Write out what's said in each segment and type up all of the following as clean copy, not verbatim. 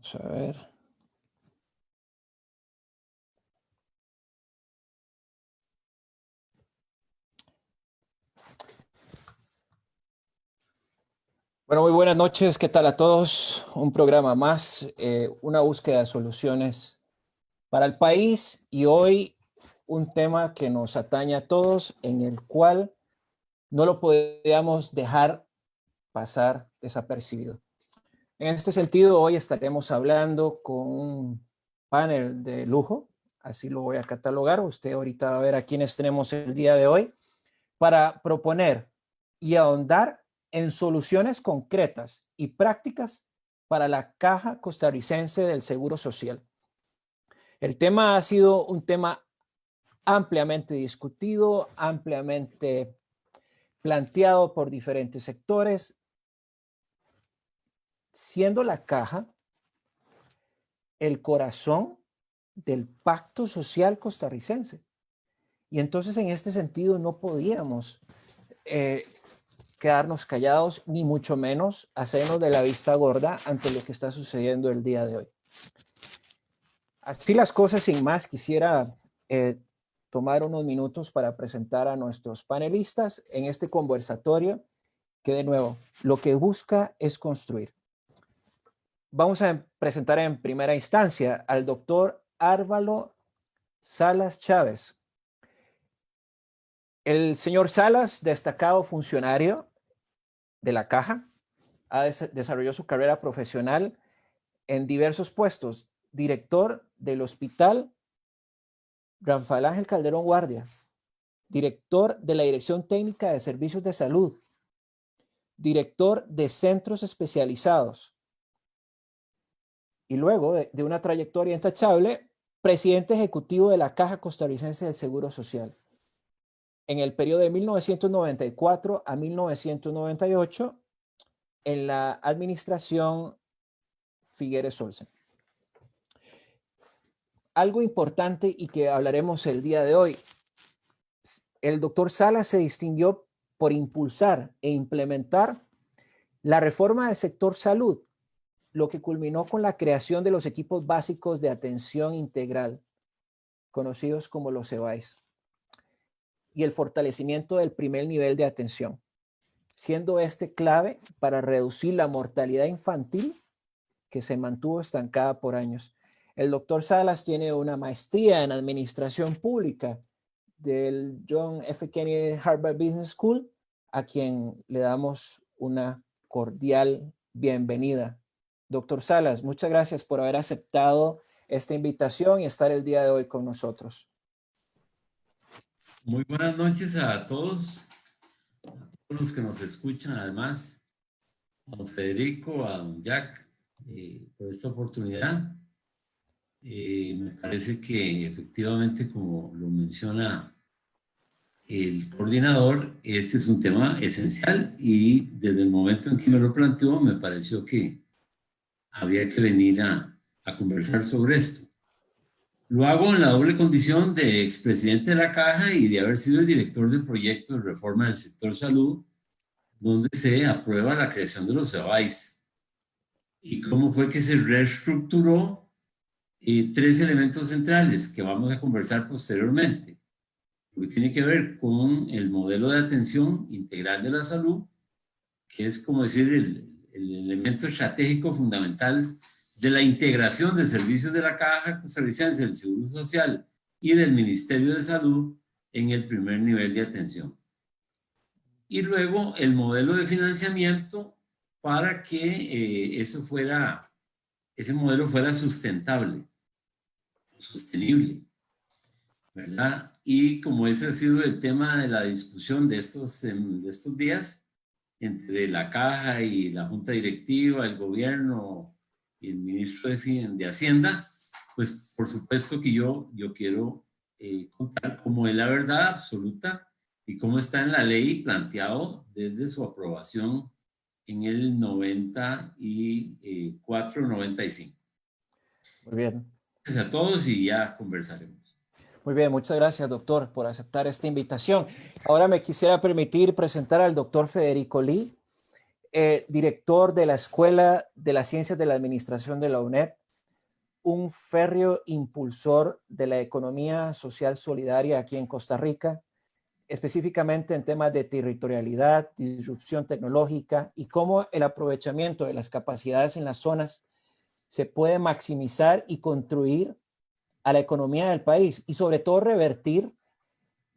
Vamos a ver. Bueno, muy buenas noches. ¿Qué tal a todos? Un programa más, una búsqueda de soluciones para el país y hoy un tema que nos atañe a todos, en el cual no lo podíamos dejar pasar desapercibido. En este sentido, hoy estaremos hablando con un panel de lujo, así lo voy a catalogar. Usted ahorita va a ver a quiénes tenemos el día de hoy, para proponer y ahondar en soluciones concretas y prácticas para la Caja Costarricense del Seguro Social. El tema ha sido un tema ampliamente discutido, ampliamente planteado por diferentes sectores, siendo la Caja el corazón del pacto social costarricense. Y entonces en este sentido no podíamos quedarnos callados, ni mucho menos hacernos de la vista gorda ante lo que está sucediendo el día de hoy. Así las cosas, sin más, quisiera tomar unos minutos para presentar a nuestros panelistas en este conversatorio que, de nuevo, lo que busca es construir. Vamos a presentar en primera instancia al doctor Árvalo Salas Chávez. El señor Salas, destacado funcionario de la Caja, desarrolló su carrera profesional en diversos puestos: director del Hospital Rafael Ángel Calderón Guardia, director de la Dirección Técnica de Servicios de Salud, director de centros especializados y luego de una trayectoria intachable, presidente ejecutivo de la Caja Costarricense del Seguro Social. En el periodo de 1994 a 1998, en la administración Figueres Olsen. Algo importante y que hablaremos el día de hoy: el doctor Salas se distinguió por impulsar e implementar la reforma del sector salud, lo que culminó con la creación de los equipos básicos de atención integral, conocidos como los EBAIS, y el fortalecimiento del primer nivel de atención, siendo este clave para reducir la mortalidad infantil que se mantuvo estancada por años. El doctor Salas tiene una maestría en administración pública del John F. Kennedy Harvard Business School, a quien le damos una cordial bienvenida. Doctor Salas, muchas gracias por haber aceptado esta invitación y estar el día de hoy con nosotros. Muy buenas noches a todos los que nos escuchan, además a don Federico, a don Jack, por esta oportunidad. Me parece que efectivamente, como lo menciona el coordinador, este es un tema esencial y desde el momento en que me lo planteó me pareció que había que venir a conversar sobre esto. Lo hago en la doble condición de expresidente de la Caja y de haber sido el director del proyecto de reforma del sector salud, donde se aprueba la creación de los EBAIS y cómo fue que se reestructuró tres elementos centrales que vamos a conversar posteriormente, lo que tiene que ver con el modelo de atención integral de la salud, que es como decir el elemento estratégico fundamental de la integración de servicios de la Caja Costarricense del Seguro Social y del Ministerio de Salud en el primer nivel de atención. Y luego el modelo de financiamiento para que ese modelo fuera sustentable, sostenible, ¿verdad? Y como ese ha sido el tema de la discusión de estos días, entre la Caja y la Junta Directiva, el gobierno y el ministro de Hacienda, pues por supuesto que yo quiero contar cómo es la verdad absoluta y cómo está en la ley planteado desde su aprobación en el 94-95. Muy bien. Gracias a todos y ya conversaremos. Muy bien, muchas gracias, doctor, por aceptar esta invitación. Ahora me quisiera permitir presentar al doctor Federico Lee. director de la Escuela de las Ciencias de la Administración de la UNED, un férreo impulsor de la economía social solidaria aquí en Costa Rica, específicamente en temas de territorialidad, disrupción tecnológica y cómo el aprovechamiento de las capacidades en las zonas se puede maximizar y contribuir a la economía del país y sobre todo revertir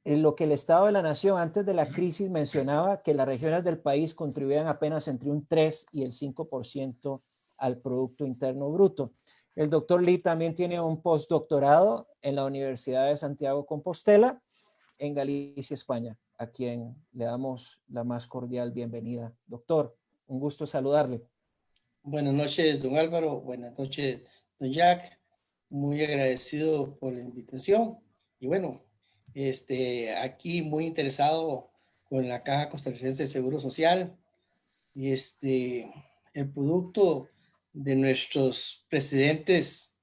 en lo que el Estado de la Nación antes de la crisis mencionaba, que las regiones del país contribuían apenas entre un 3 y el 5% al Producto Interno Bruto. El doctor Lee también tiene un postdoctorado en la Universidad de Santiago Compostela, en Galicia, España, a quien le damos la más cordial bienvenida. Doctor, un gusto saludarle. Buenas noches, don Álvaro. Buenas noches, don Jack. Muy agradecido por la invitación. Y bueno, aquí muy interesado con la Caja Costarricense de Seguro Social y el producto de nuestros presidentes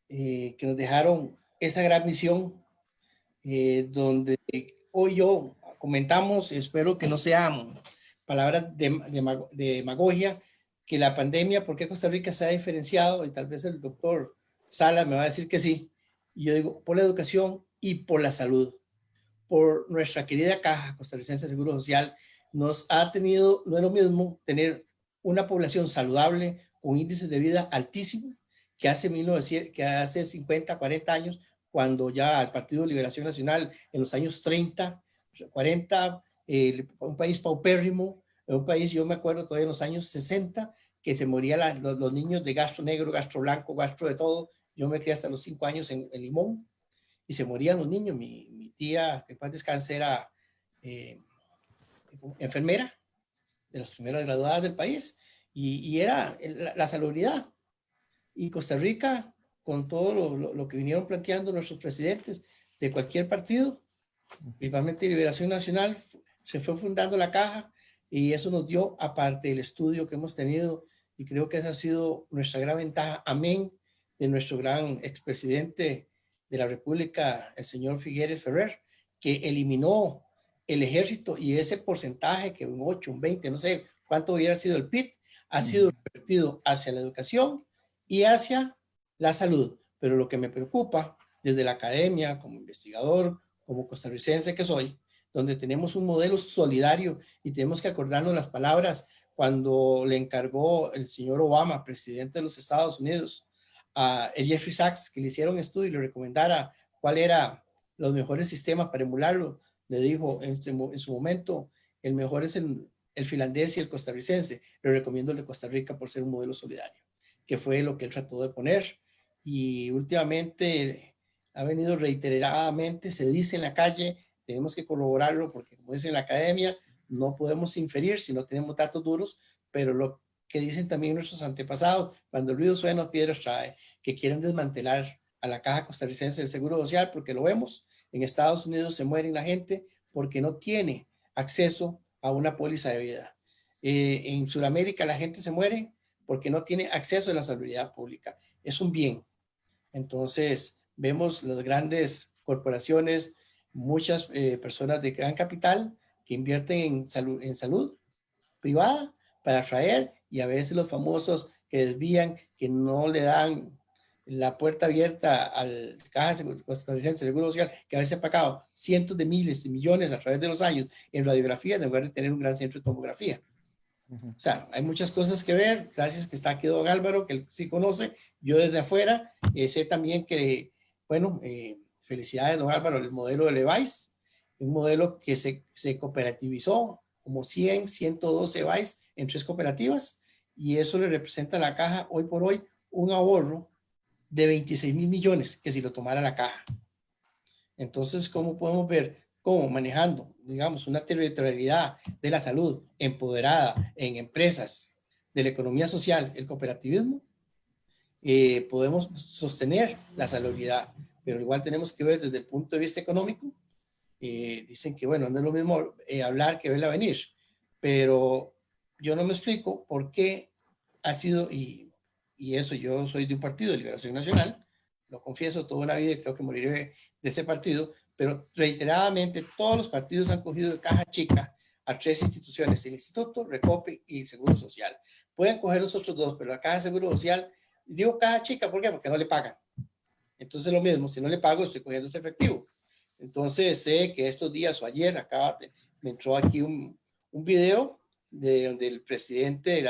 que nos dejaron esa gran misión donde hoy yo comentamos, espero que no sean palabras de demagogia, que la pandemia, ¿por qué Costa Rica se ha diferenciado? Y tal vez el doctor Sala me va a decir que sí. Y yo digo, por la educación y por la salud. Por nuestra querida Caja Costarricense de Seguro Social, nos ha tenido, no es lo mismo tener una población saludable con índices de vida altísimos que hace 50, 40 años, cuando ya el Partido de Liberación Nacional en los años 30, 40, un país paupérrimo, un país, yo me acuerdo todavía en los años 60, que se morían los niños de gastro negro, gastro blanco, gastro de todo. Yo me crié hasta los 5 años en Limón y se morían los niños. Mi tía, que paz descanse, era enfermera de las primeras graduadas del país y era la salubridad. Y Costa Rica, con todo lo que vinieron planteando nuestros presidentes de cualquier partido, principalmente Liberación Nacional, se fue fundando la caja y eso nos dio, aparte del estudio que hemos tenido, y creo que esa ha sido nuestra gran ventaja, amén, de nuestro gran expresidente de la República, el señor Figueres Ferrer, que eliminó el ejército y ese porcentaje, que un 8, un 20, no sé cuánto hubiera sido el PIB, ha sido revertido hacia la educación y hacia la salud. Pero lo que me preocupa desde la academia, como investigador, como costarricense que soy, donde tenemos un modelo solidario y tenemos que acordarnos las palabras cuando le encargó el señor Obama, presidente de los Estados Unidos, a Jeffrey Sachs, que le hiciera un estudio y le recomendara cuál era los mejores sistemas para emularlo. Le dijo en su momento, el mejor es el finlandés y el costarricense. Le recomiendo el de Costa Rica por ser un modelo solidario, que fue lo que él trató de poner. Y últimamente ha venido reiteradamente, se dice en la calle, tenemos que corroborarlo porque como dicen en la academia, no podemos inferir si no tenemos datos duros, pero lo que dicen también nuestros antepasados, cuando el ruido suena, piedras trae, que quieren desmantelar a la Caja Costarricense del Seguro Social, porque lo vemos, en Estados Unidos se muere la gente porque no tiene acceso a una póliza de vida. En Sudamérica la gente se muere porque no tiene acceso a la salubridad pública. Es un bien. Entonces, vemos las grandes corporaciones, muchas personas de gran capital que invierten en salud privada para atraer, y a veces los famosos que desvían, que no le dan la puerta abierta al Caja Costarricense de Seguro Social, que a veces ha pagado cientos de miles y millones a través de los años en radiografía en lugar de tener un gran centro de tomografía. O sea, hay muchas cosas que ver. Gracias que está aquí don Álvaro, que él sí conoce. Yo desde afuera sé también que, bueno, felicidades don Álvaro, el modelo de Levice, un modelo que se cooperativizó, como 100, 112 Levice en 3 cooperativas, y eso le representa a la caja hoy por hoy un ahorro de 26,000 millones que si lo tomara la caja. Entonces, ¿cómo podemos ver cómo manejando, digamos, una territorialidad de la salud empoderada en empresas de la economía social, el cooperativismo, podemos sostener la salubridad? Pero igual tenemos que ver desde el punto de vista económico. Dicen que, bueno, no es lo mismo hablar que verla venir, pero yo no me explico por qué ha sido, y eso, yo soy de un partido de Liberación Nacional, lo confieso, toda una vida y creo que moriré de ese partido, pero reiteradamente todos los partidos han cogido de caja chica a 3 instituciones, el Instituto, Recope y el Seguro Social. Pueden coger los otros 2, pero la Caja de Seguro Social, digo Caja Chica, ¿por qué? Porque no le pagan. Entonces lo mismo, si no le pago, estoy cogiendo ese efectivo. Entonces sé que estos días o ayer me entró aquí un video donde el presidente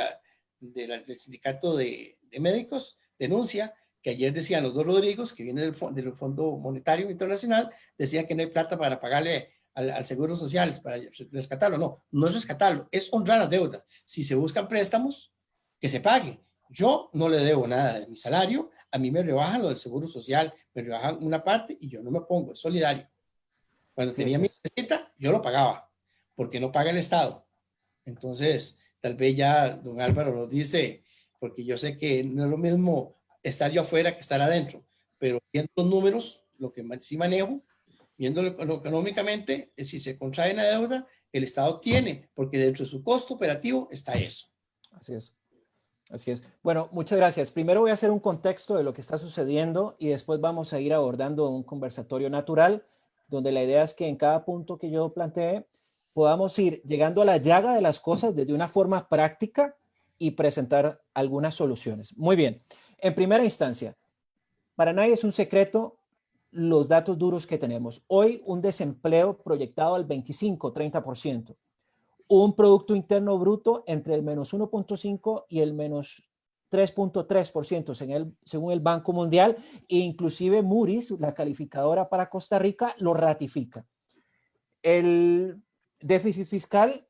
del sindicato de médicos denuncia que ayer decían los 2 Rodrigos, que viene del Fondo Monetario Internacional, decían que no hay plata para pagarle al Seguro Social, para rescatarlo. No, no es rescatarlo, es honrar las deudas. Si se buscan préstamos, que se pague. Yo no le debo nada de mi salario, a mí me rebajan lo del Seguro Social, me rebajan una parte y yo no me pongo, es solidario. Cuando Sí, tenía mi casita, yo lo pagaba, porque no paga el Estado. Entonces, tal vez ya don Álvaro nos dice, porque yo sé que no es lo mismo estar yo afuera que estar adentro, pero viendo los números, lo que sí manejo, viéndolo económicamente, si se contrae una deuda, el Estado tiene, porque dentro de su costo operativo está eso. así es. Así es. Bueno, muchas gracias. Primero voy a hacer un contexto de lo que está sucediendo y después vamos a ir abordando un conversatorio natural, donde la idea es que en cada punto que yo planteé podamos ir llegando a la llaga de las cosas desde una forma práctica y presentar algunas soluciones. Muy bien. En primera instancia, para nadie es un secreto los datos duros que tenemos. Hoy un desempleo proyectado al 25-30%. Un Producto Interno Bruto entre el menos 1.5 y el menos 3.3% según el Banco Mundial, e inclusive Moody's, la calificadora para Costa Rica, lo ratifica. El déficit fiscal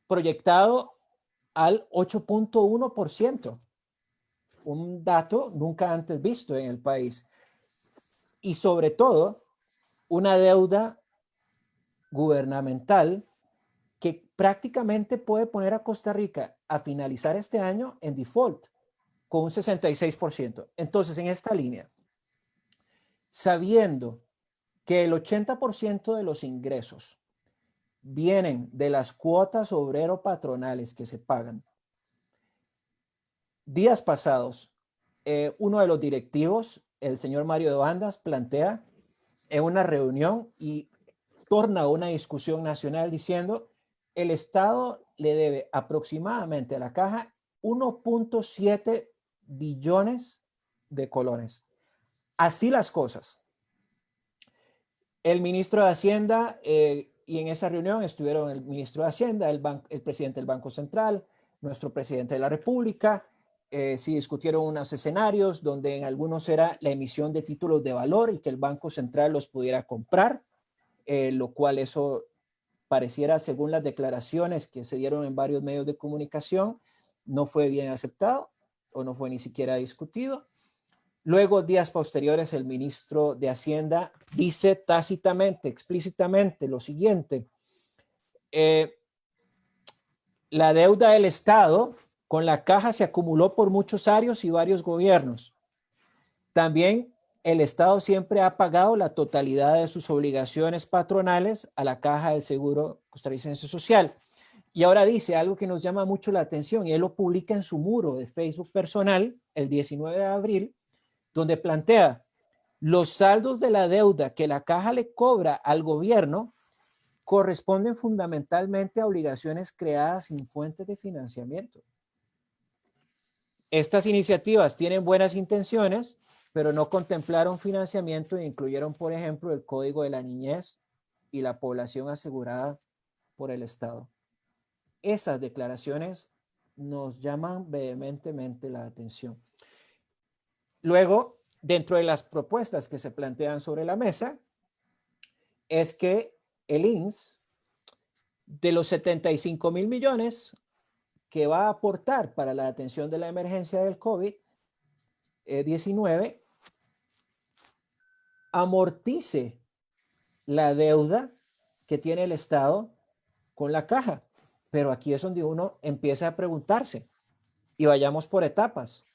proyectado al 8.1%, un dato nunca antes visto en el país. Y sobre todo, una deuda gubernamental que prácticamente puede poner a Costa Rica a finalizar este año en default con un 66%. Entonces, en esta línea, sabiendo que el 80% de los ingresos vienen de las cuotas obrero-patronales que se pagan, días pasados, uno de los directivos, el señor Mario de Bandas, plantea en una reunión y torna a una discusión nacional diciendo el Estado le debe aproximadamente a la caja 1.7 billones de colones. Así las cosas. El ministro de Hacienda, y en esa reunión estuvieron el ministro de Hacienda, el presidente del Banco Central, nuestro presidente de la República. Se discutieron unos escenarios donde en algunos era la emisión de títulos de valor y que el Banco Central los pudiera comprar, lo cual eso pareciera, según las declaraciones que se dieron en varios medios de comunicación, no fue bien aceptado o no fue ni siquiera discutido. Luego, días posteriores, el ministro de Hacienda dice tácitamente, explícitamente lo siguiente: la deuda del Estado con la caja se acumuló por muchos años y varios gobiernos. También el Estado siempre ha pagado la totalidad de sus obligaciones patronales a la Caja del Seguro Costarricense Social. Y ahora dice algo que nos llama mucho la atención, y él lo publica en su muro de Facebook personal el 19 de abril, donde plantea: los saldos de la deuda que la Caja le cobra al gobierno corresponden fundamentalmente a obligaciones creadas sin fuentes de financiamiento. Estas iniciativas tienen buenas intenciones, pero no contemplaron financiamiento e incluyeron, por ejemplo, el Código de la Niñez y la población asegurada por el Estado. Esas declaraciones nos llaman vehementemente la atención. Luego, dentro de las propuestas que se plantean sobre la mesa, es que el INS, de los 75,000 millones que va a aportar para la atención de la emergencia del COVID-19, amortice la deuda que tiene el Estado con la caja. Pero aquí es donde uno empieza a preguntarse, y vayamos por etapas.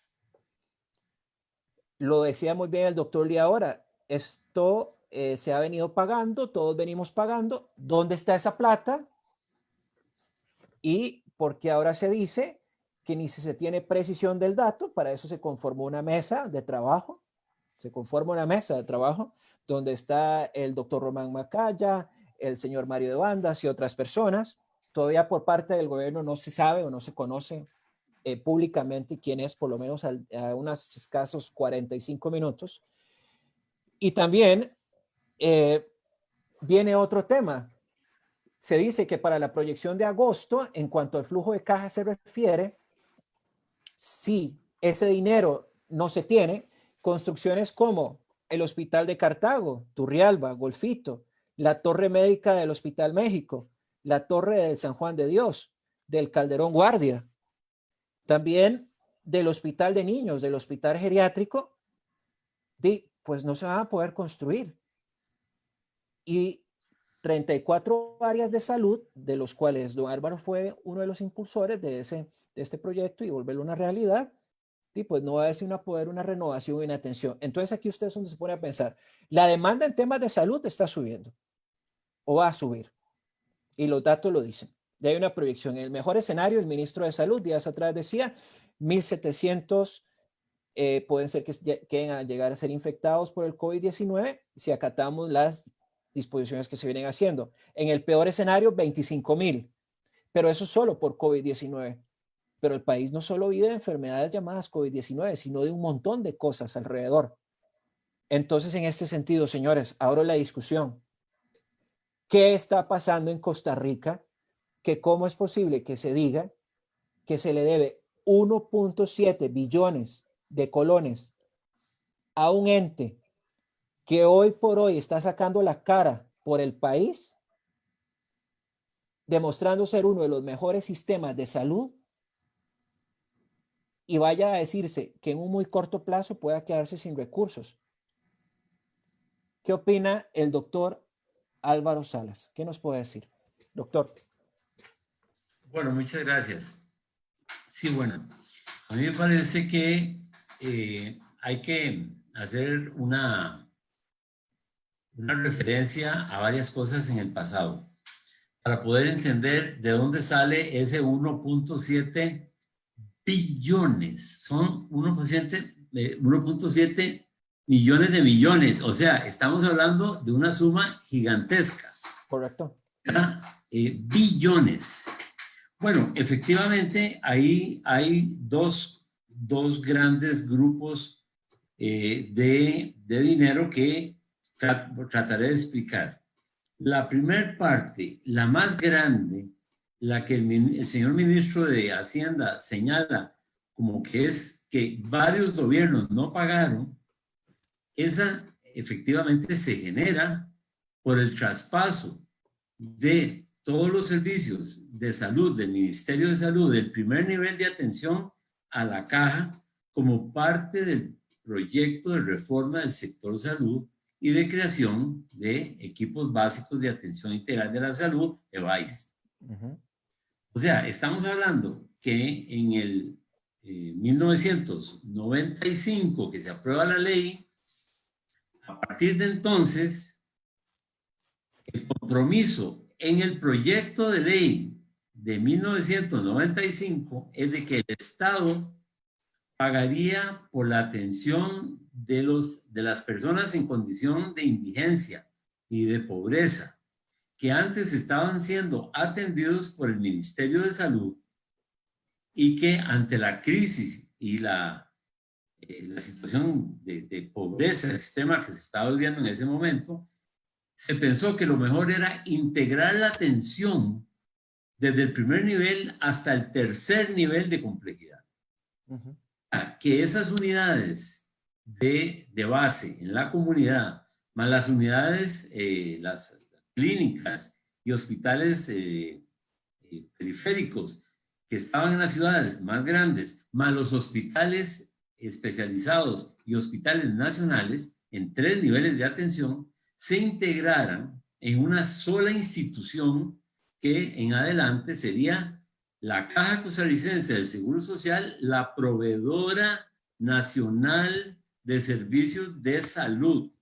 Lo decía muy bien el doctor Lee ahora, esto se ha venido pagando, todos venimos pagando. ¿Dónde está esa plata? Y porque ahora se dice que ni si se tiene precisión del dato, para eso se conformó una mesa de trabajo. Se conforma una mesa de trabajo donde está el doctor Román Macaya, el señor Mario de Bandas y otras personas, todavía por parte del gobierno no se sabe o no se conoce públicamente quién es, por lo menos a unos escasos 45 minutos. Y también viene otro tema. Se dice que para la proyección de agosto, en cuanto al flujo de caja se refiere, si ese dinero no se tiene, construcciones como el Hospital de Cartago, Turrialba, Golfito, la Torre Médica del Hospital México, la Torre del San Juan de Dios, del Calderón Guardia, también del Hospital de Niños, del Hospital Geriátrico, pues no se van a poder construir. Y 34 áreas de salud, de los cuales don Álvaro fue uno de los impulsores de este proyecto y volverlo una realidad, y pues no va a haber sino poder una renovación y una atención. Entonces aquí ustedes donde se pone a pensar, la demanda en temas de salud está subiendo o va a subir y los datos lo dicen. Ya hay una proyección. En el mejor escenario, el ministro de Salud días atrás decía 1.700 pueden ser que lleguen a llegar a ser infectados por el COVID-19 si acatamos las disposiciones que se vienen haciendo. En el peor escenario, 25,000, pero eso solo por COVID-19. Pero el país no solo vive de enfermedades llamadas COVID-19, sino de un montón de cosas alrededor. Entonces, en este sentido, señores, abro la discusión. ¿Qué está pasando en Costa Rica? Que cómo es posible que se diga que se le debe 1.7 billones de colones a un ente que hoy por hoy está sacando la cara por el país, demostrando ser uno de los mejores sistemas de salud, y vaya a decirse que en un muy corto plazo pueda quedarse sin recursos. ¿Qué opina el doctor Álvaro Salas? ¿Qué nos puede decir, doctor? Bueno, muchas gracias. Sí, bueno, a mí me parece que hay que hacer una referencia a varias cosas en el pasado para poder entender de dónde sale ese 1.7 billones. Son 1.7 millones de millones. O sea, estamos hablando de una suma gigantesca. Correcto. Billones. Bueno, efectivamente, ahí hay dos grandes grupos de dinero que trataré de explicar. La primera parte, la más grande, la que el señor ministro de Hacienda señala como que es que varios gobiernos no pagaron, esa efectivamente se genera por el traspaso de todos los servicios de salud del Ministerio de Salud, del primer nivel de atención a la caja, como parte del proyecto de reforma del sector salud y de creación de equipos básicos de atención integral de la salud, EBAIS. O sea, estamos hablando que en el 1995 que se aprueba la ley, a partir de entonces, el compromiso en el proyecto de ley de 1995 es de que el Estado pagaría por la atención de las personas en condición de indigencia y de pobreza, que antes estaban siendo atendidos por el Ministerio de Salud y que ante la crisis y la situación de pobreza extrema que se estaba viviendo en ese momento, se pensó que lo mejor era integrar la atención desde el primer nivel hasta el tercer nivel de complejidad. Que esas unidades de base en la comunidad, más las unidades, las clínicas y hospitales periféricos que estaban en las ciudades más grandes, más los hospitales especializados y hospitales nacionales en 3 niveles de atención, se integraran en una sola institución que en adelante sería la Caja Costarricense del Seguro Social, la proveedora nacional de servicios de salud.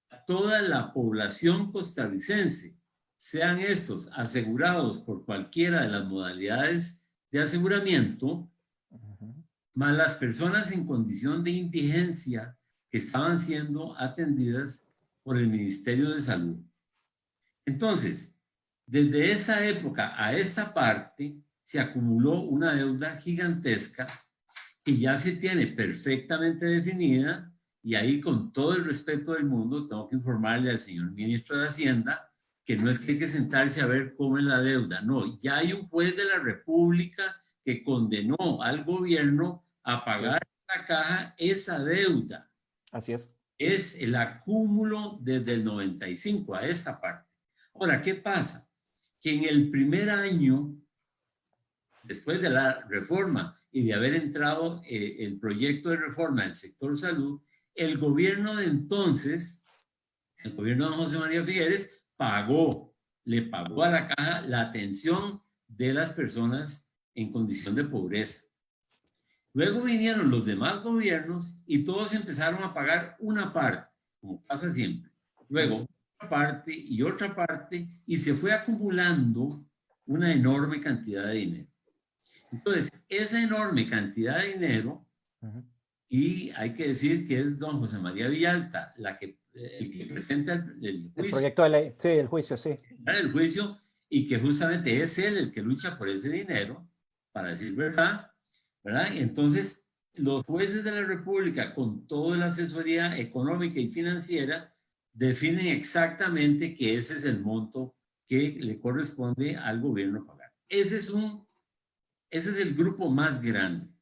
A toda la población costarricense, sean estos asegurados por cualquiera de las modalidades de aseguramiento, más las personas en condición de indigencia que estaban siendo atendidas por el Ministerio de Salud. Entonces, Desde esa época a esta parte se acumuló una deuda gigantesca que ya se tiene perfectamente definida, y ahí, con todo el respeto del mundo, tengo que informarle al señor ministro de Hacienda que no es que hay que sentarse a ver cómo es la deuda, no, ya hay un juez de la República que condenó al gobierno a pagar a la caja esa deuda. Así es. Es el acúmulo desde el 95 a esta parte. Ahora, ¿qué pasa? Que en el primer año, después de la reforma y de haber entrado el proyecto de reforma del sector salud, el gobierno de entonces, el gobierno de José María Figueres, le pagó a la caja la atención de las personas en condición de pobreza. Luego vinieron los demás gobiernos y todos empezaron a pagar una parte, como pasa siempre. Luego otra parte y otra parte, y se fue acumulando una enorme cantidad de dinero. Entonces, esa enorme cantidad de dinero, y hay que decir que es don José María Villalta el que presenta el juicio. El proyecto de ley, sí, el juicio, sí. El juicio, y que justamente es él el que lucha por ese dinero, para decir verdad, ¿verdad? Y entonces, los jueces de la República, con toda la asesoría económica y financiera, definen exactamente que ese es el monto que le corresponde al gobierno pagar. Ese es el grupo más grande.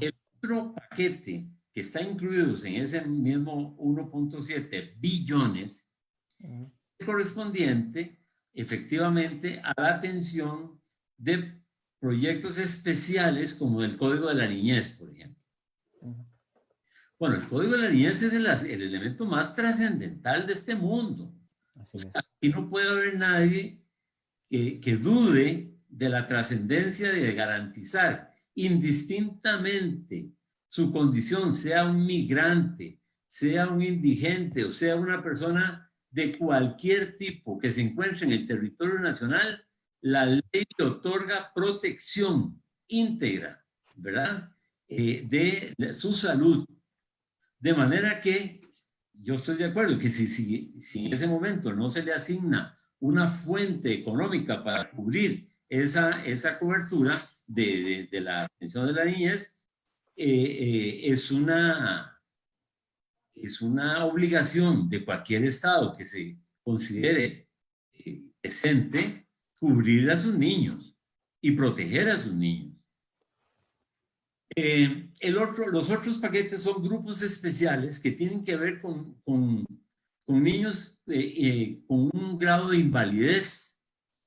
El otro paquete que está incluido en ese mismo 1.7 billones correspondiente efectivamente a la atención de proyectos especiales como el Código de la Niñez, por ejemplo. Bueno, el Código de la Niñez es el elemento más trascendental de este mundo. Así es. Aquí no puede haber nadie que dude de la trascendencia de garantizar indistintamente su condición, sea un migrante, sea un indigente o sea una persona de cualquier tipo que se encuentre en el territorio nacional, la ley le otorga protección íntegra, ¿verdad? De su salud. De manera que yo estoy de acuerdo que si en ese momento no se le asigna una fuente económica para cubrir esa cobertura de la atención de la niñez, es una obligación de cualquier Estado que se considere decente cubrir a sus niños y proteger a sus niños. Los otros paquetes son grupos especiales que tienen que ver con niños con un grado de invalidez,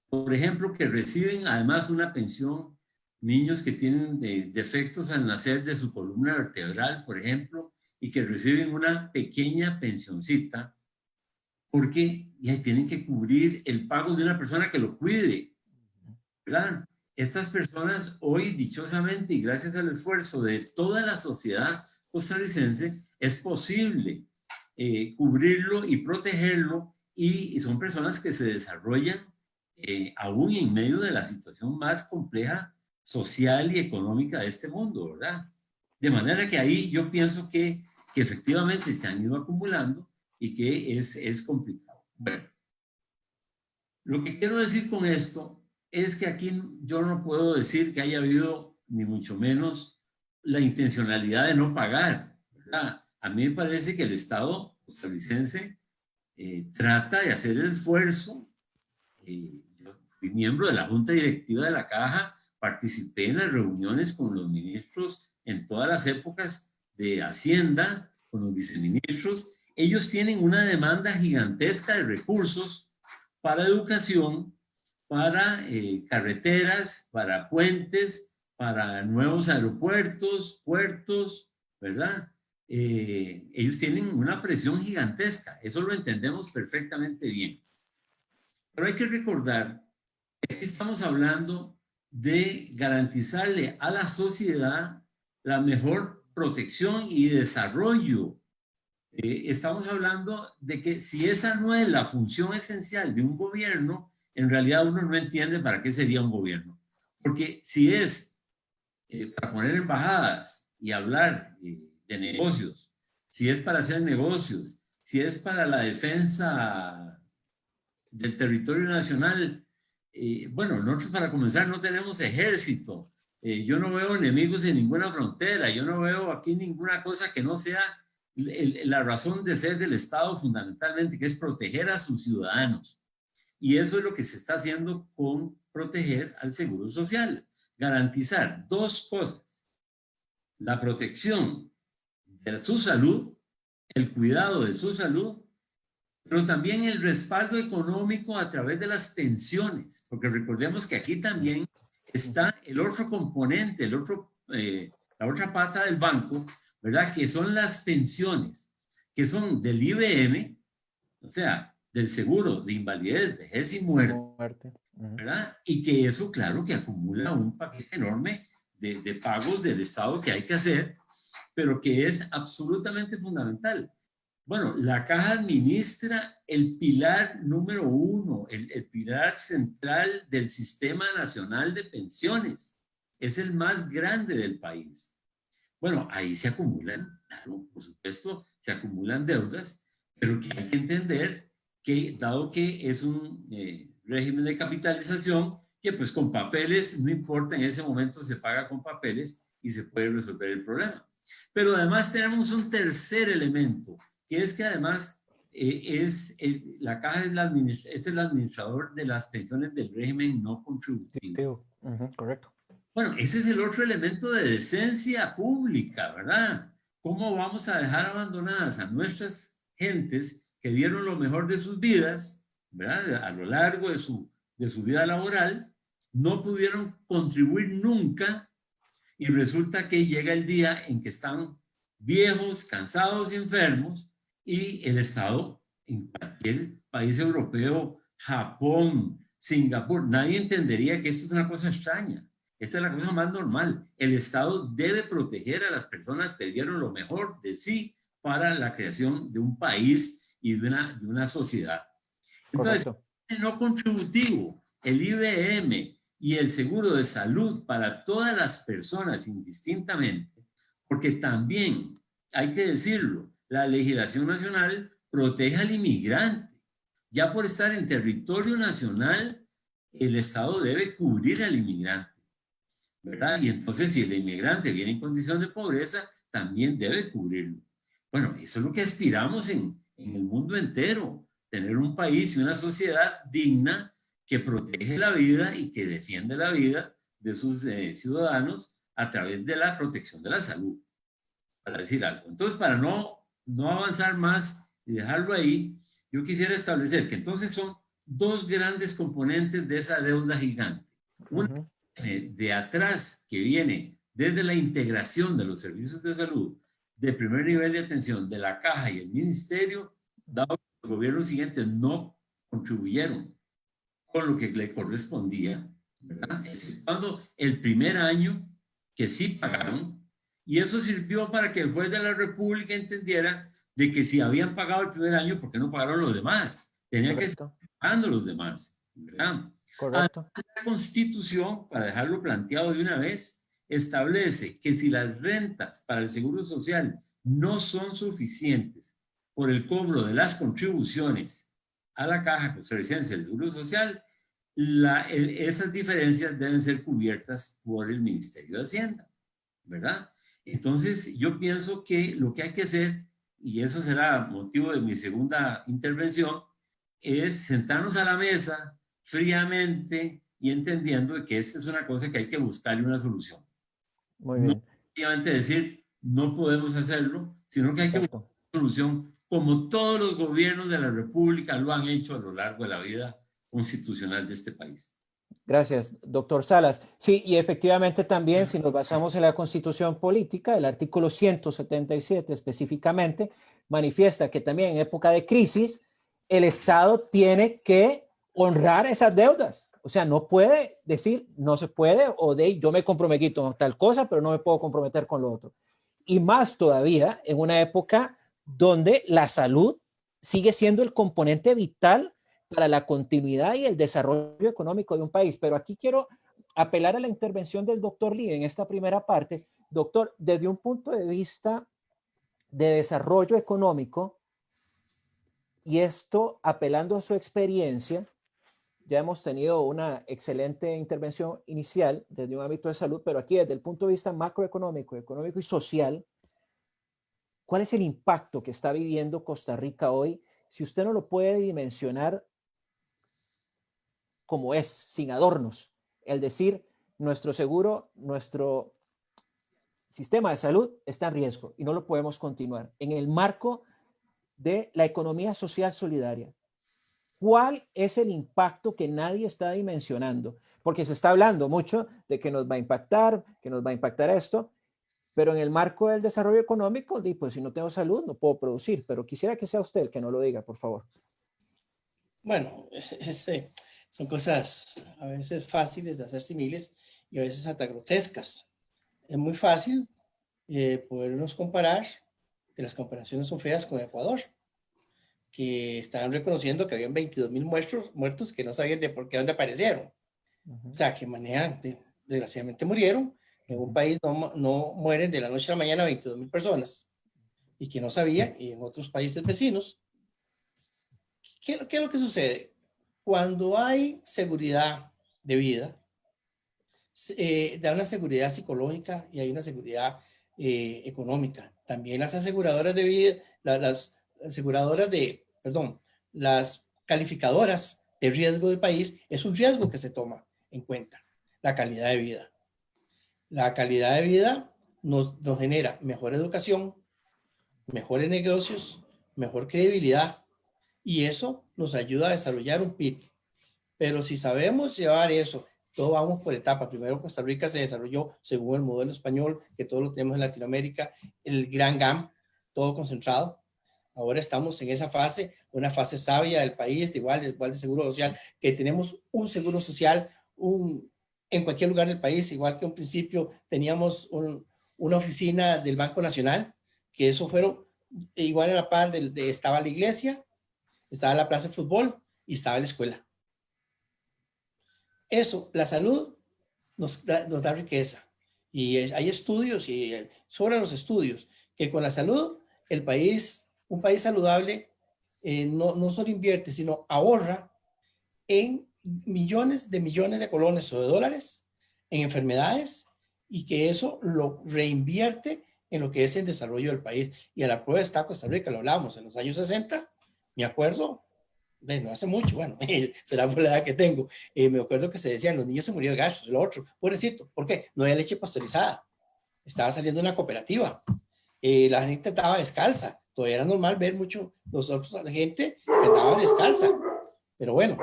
por ejemplo, que reciben además una pensión, niños que tienen defectos al nacer de su columna vertebral, por ejemplo, y que reciben una pequeña pensioncita, porque ya tienen que cubrir el pago de una persona que lo cuide, ¿verdad? Estas personas hoy, dichosamente, y gracias al esfuerzo de toda la sociedad costarricense, es posible cubrirlo y protegerlo, y son personas que se desarrollan aún en medio de la situación más compleja social y económica de este mundo, ¿verdad? De manera que ahí yo pienso que efectivamente se han ido acumulando y que es complicado. Bueno, lo que quiero decir con esto es que aquí yo no puedo decir que haya habido, ni mucho menos, la intencionalidad de no pagar, ¿verdad? A mí me parece que el Estado costarricense trata de hacer el esfuerzo. Yo fui miembro de la Junta Directiva de la Caja, participé en las reuniones con los ministros en todas las épocas de Hacienda, con los viceministros. Ellos tienen una demanda gigantesca de recursos para educación, para carreteras, para puentes, para nuevos aeropuertos, puertos, ¿verdad? Ellos tienen una presión gigantesca, eso lo entendemos perfectamente bien. Pero hay que recordar que aquí estamos hablando de garantizarle a la sociedad la mejor protección y desarrollo. Estamos hablando de que si esa no es la función esencial de un gobierno, en realidad uno no entiende para qué sería un gobierno. Porque si es para poner embajadas y hablar de negocios, si es para hacer negocios, si es para la defensa del territorio nacional, bueno, nosotros para comenzar no tenemos ejército. Yo no veo enemigos en ninguna frontera. Yo no veo aquí ninguna cosa que no sea la razón de ser del Estado fundamentalmente, que es proteger a sus ciudadanos. Y eso es lo que se está haciendo con proteger al Seguro Social. Garantizar dos cosas: la protección de su salud, el cuidado de su salud, pero también el respaldo económico a través de las pensiones, porque recordemos que aquí también está el otro componente, la otra pata del banco, ¿verdad? Que son las pensiones, que son del IBM, o sea, del seguro de invalidez, vejez y muerte, ¿verdad? Y que eso, claro, que acumula un paquete enorme de pagos del Estado que hay que hacer, pero que es absolutamente fundamental. Bueno, la Caja administra el pilar número 1, el pilar central del Sistema Nacional de Pensiones. Es el más grande del país. Bueno, ahí se acumulan, claro, por supuesto, se acumulan deudas, pero que hay que entender que, dado que es un régimen de capitalización, que pues con papeles, no importa, en ese momento se paga con papeles y se puede resolver el problema. Pero además tenemos un tercer elemento, que es que además la Caja es el administrador de las pensiones del régimen no contributivo. Correcto. Bueno, ese es el otro elemento de decencia pública, ¿verdad? ¿Cómo vamos a dejar abandonadas a nuestras gentes que dieron lo mejor de sus vidas, ¿verdad? A lo largo de su vida laboral, no pudieron contribuir nunca y resulta que llega el día en que están viejos, cansados y enfermos y el Estado, en cualquier país europeo, Japón, Singapur, nadie entendería que esto es una cosa extraña. Esta es la cosa más normal. El Estado debe proteger a las personas que dieron lo mejor de sí para la creación de un país y de una sociedad. Entonces, Correcto. el no contributivo, el IBM y el seguro de salud para todas las personas indistintamente, porque también, hay que decirlo, la legislación nacional protege al inmigrante. Ya por estar en territorio nacional, el Estado debe cubrir al inmigrante, ¿verdad? Y entonces, si el inmigrante viene en condición de pobreza, también debe cubrirlo. Bueno, eso es lo que aspiramos en el mundo entero, tener un país y una sociedad digna que protege la vida y que defiende la vida de sus ciudadanos a través de la protección de la salud, para decir algo. Entonces, para no avanzar más y dejarlo ahí, yo quisiera establecer que entonces son dos grandes componentes de esa deuda gigante. Una de atrás, que viene desde la integración de los servicios de salud de primer nivel de atención de la Caja y el Ministerio, dado que los gobiernos siguientes no contribuyeron con lo que le correspondía, ¿verdad? Exceptuando el primer año que sí pagaron, y eso sirvió para que el juez de la República entendiera de que si habían pagado el primer año, ¿por qué no pagaron los demás? Tenían que seguir pagando los demás, ¿verdad? Correcto. Además, la Constitución, para dejarlo planteado de una vez, establece que si las rentas para el Seguro Social no son suficientes por el cobro de las contribuciones a la Caja Costarricense del Seguro Social, esas diferencias deben ser cubiertas por el Ministerio de Hacienda, ¿verdad? Entonces, yo pienso que lo que hay que hacer, y eso será motivo de mi segunda intervención, es sentarnos a la mesa fríamente y entendiendo que esta es una cosa que hay que buscarle una solución. Muy bien. No solamente decir no podemos hacerlo, sino que hay que buscar una solución como todos los gobiernos de la República lo han hecho a lo largo de la vida constitucional de este país. Gracias, doctor Salas. Sí, y efectivamente también, si nos basamos en la Constitución Política, el artículo 177 específicamente manifiesta que también en época de crisis, el Estado tiene que honrar esas deudas. O sea, no puede decir, no se puede, o de yo me comprometí con tal cosa, pero no me puedo comprometer con lo otro. Y más todavía en una época donde la salud sigue siendo el componente vital para la continuidad y el desarrollo económico de un país. Pero aquí quiero apelar a la intervención del doctor Lee en esta primera parte. Doctor, desde un punto de vista de desarrollo económico, Y esto, apelando a su experiencia, ya hemos tenido una excelente intervención inicial desde un ámbito de salud, pero aquí desde el punto de vista macroeconómico, económico y social, ¿cuál es el impacto que está viviendo Costa Rica hoy? Si usted no lo puede dimensionar como es, sin adornos, el decir, nuestro seguro, nuestro sistema de salud está en riesgo y no lo podemos continuar en el marco de la economía social solidaria. ¿Cuál es el impacto que nadie está dimensionando? Porque se está hablando mucho de que nos va a impactar, que nos va a impactar esto, pero en el marco del desarrollo económico, pues si no tengo salud no puedo producir, pero quisiera que sea usted el que no lo diga, por favor. Bueno, son cosas a veces fáciles de hacer similes y a veces hasta grotescas. Es muy fácil podernos comparar, que las comparaciones son feas con Ecuador, que estaban reconociendo que habían 22,000 muertos que no sabían de por qué dónde aparecieron. O sea, que desgraciadamente murieron. En un país no mueren de la noche a la mañana 22,000 personas y que no sabían, y en otros países vecinos. ¿Qué es lo que sucede? Cuando hay seguridad de vida, da una seguridad psicológica y hay una seguridad económica. También las aseguradoras de vida, las aseguradoras de, perdón, las calificadoras de riesgo del país, es un riesgo que se toma en cuenta, la calidad de vida. La calidad de vida nos genera mejor educación, mejores negocios, mejor credibilidad, y eso nos ayuda a desarrollar un PIB. Pero si sabemos llevar eso, todo vamos por etapas. Primero Costa Rica se desarrolló según el modelo español, que todos lo tenemos en Latinoamérica, el gran GAM, todo concentrado. Ahora estamos en esa fase, una fase sabia del país, igual de seguro social, que tenemos un seguro social en cualquier lugar del país, igual que un principio teníamos una oficina del Banco Nacional, que eso fueron igual a la par estaba la iglesia, estaba la plaza de fútbol y estaba la escuela. Eso, la salud nos da riqueza. Y hay estudios y sobre los estudios que con la salud, un país saludable, no solo invierte, sino ahorra en millones de colones o de dólares en enfermedades y que eso lo reinvierte en lo que es el desarrollo del país. Y a la prueba está Costa Rica, lo hablábamos en los años 60, me acuerdo, no hace mucho, bueno, será por la edad que tengo, me acuerdo que se decían, los niños se murieron de gachos, lo otro, pobrecito, ¿por qué? No había leche pasteurizada, estaba saliendo una cooperativa, la gente estaba descalza, todavía era normal ver mucho, la gente que andaba descalza, pero bueno,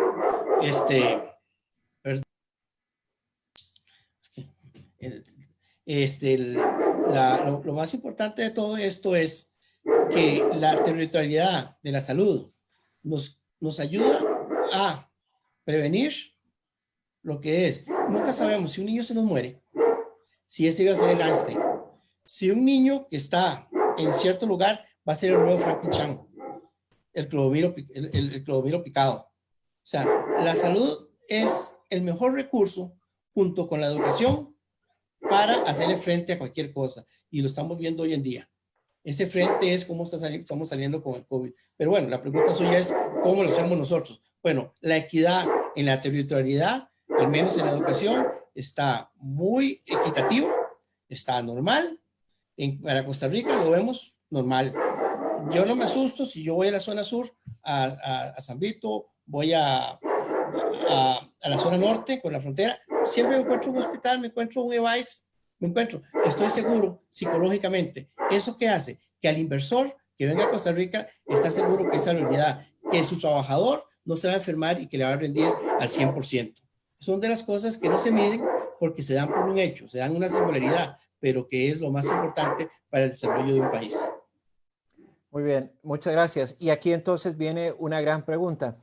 perdón, es que, lo más importante de todo esto es que la territorialidad de la salud nos ayuda a prevenir lo que es. Nunca sabemos si un niño se nos muere, si ese va a ser el Einstein. Si un niño que está en cierto lugar va a ser el nuevo Franklin Chan, el cloromiro picado. O sea, la salud es el mejor recurso junto con la educación para hacerle frente a cualquier cosa. Y lo estamos viendo hoy en día. Ese frente es cómo estamos saliendo con el COVID. Pero bueno, la pregunta suya es cómo lo hacemos nosotros. Bueno, la equidad en la territorialidad, al menos en la educación, está muy equitativo, está normal. Para Costa Rica lo vemos normal. Yo no me asusto si yo voy a la zona sur, a San Vito, voy a la zona norte con la frontera, siempre me encuentro un hospital, me encuentro un EVAIS, estoy seguro psicológicamente. ¿Eso qué hace? Que al inversor que venga a Costa Rica está seguro que esa realidad, que su trabajador no se va a enfermar y que le va a rendir al 100%. Son de las cosas que no se miden porque se dan por un hecho, se dan una singularidad, pero que es lo más importante para el desarrollo de un país. Muy bien, muchas gracias. Y aquí entonces viene una gran pregunta.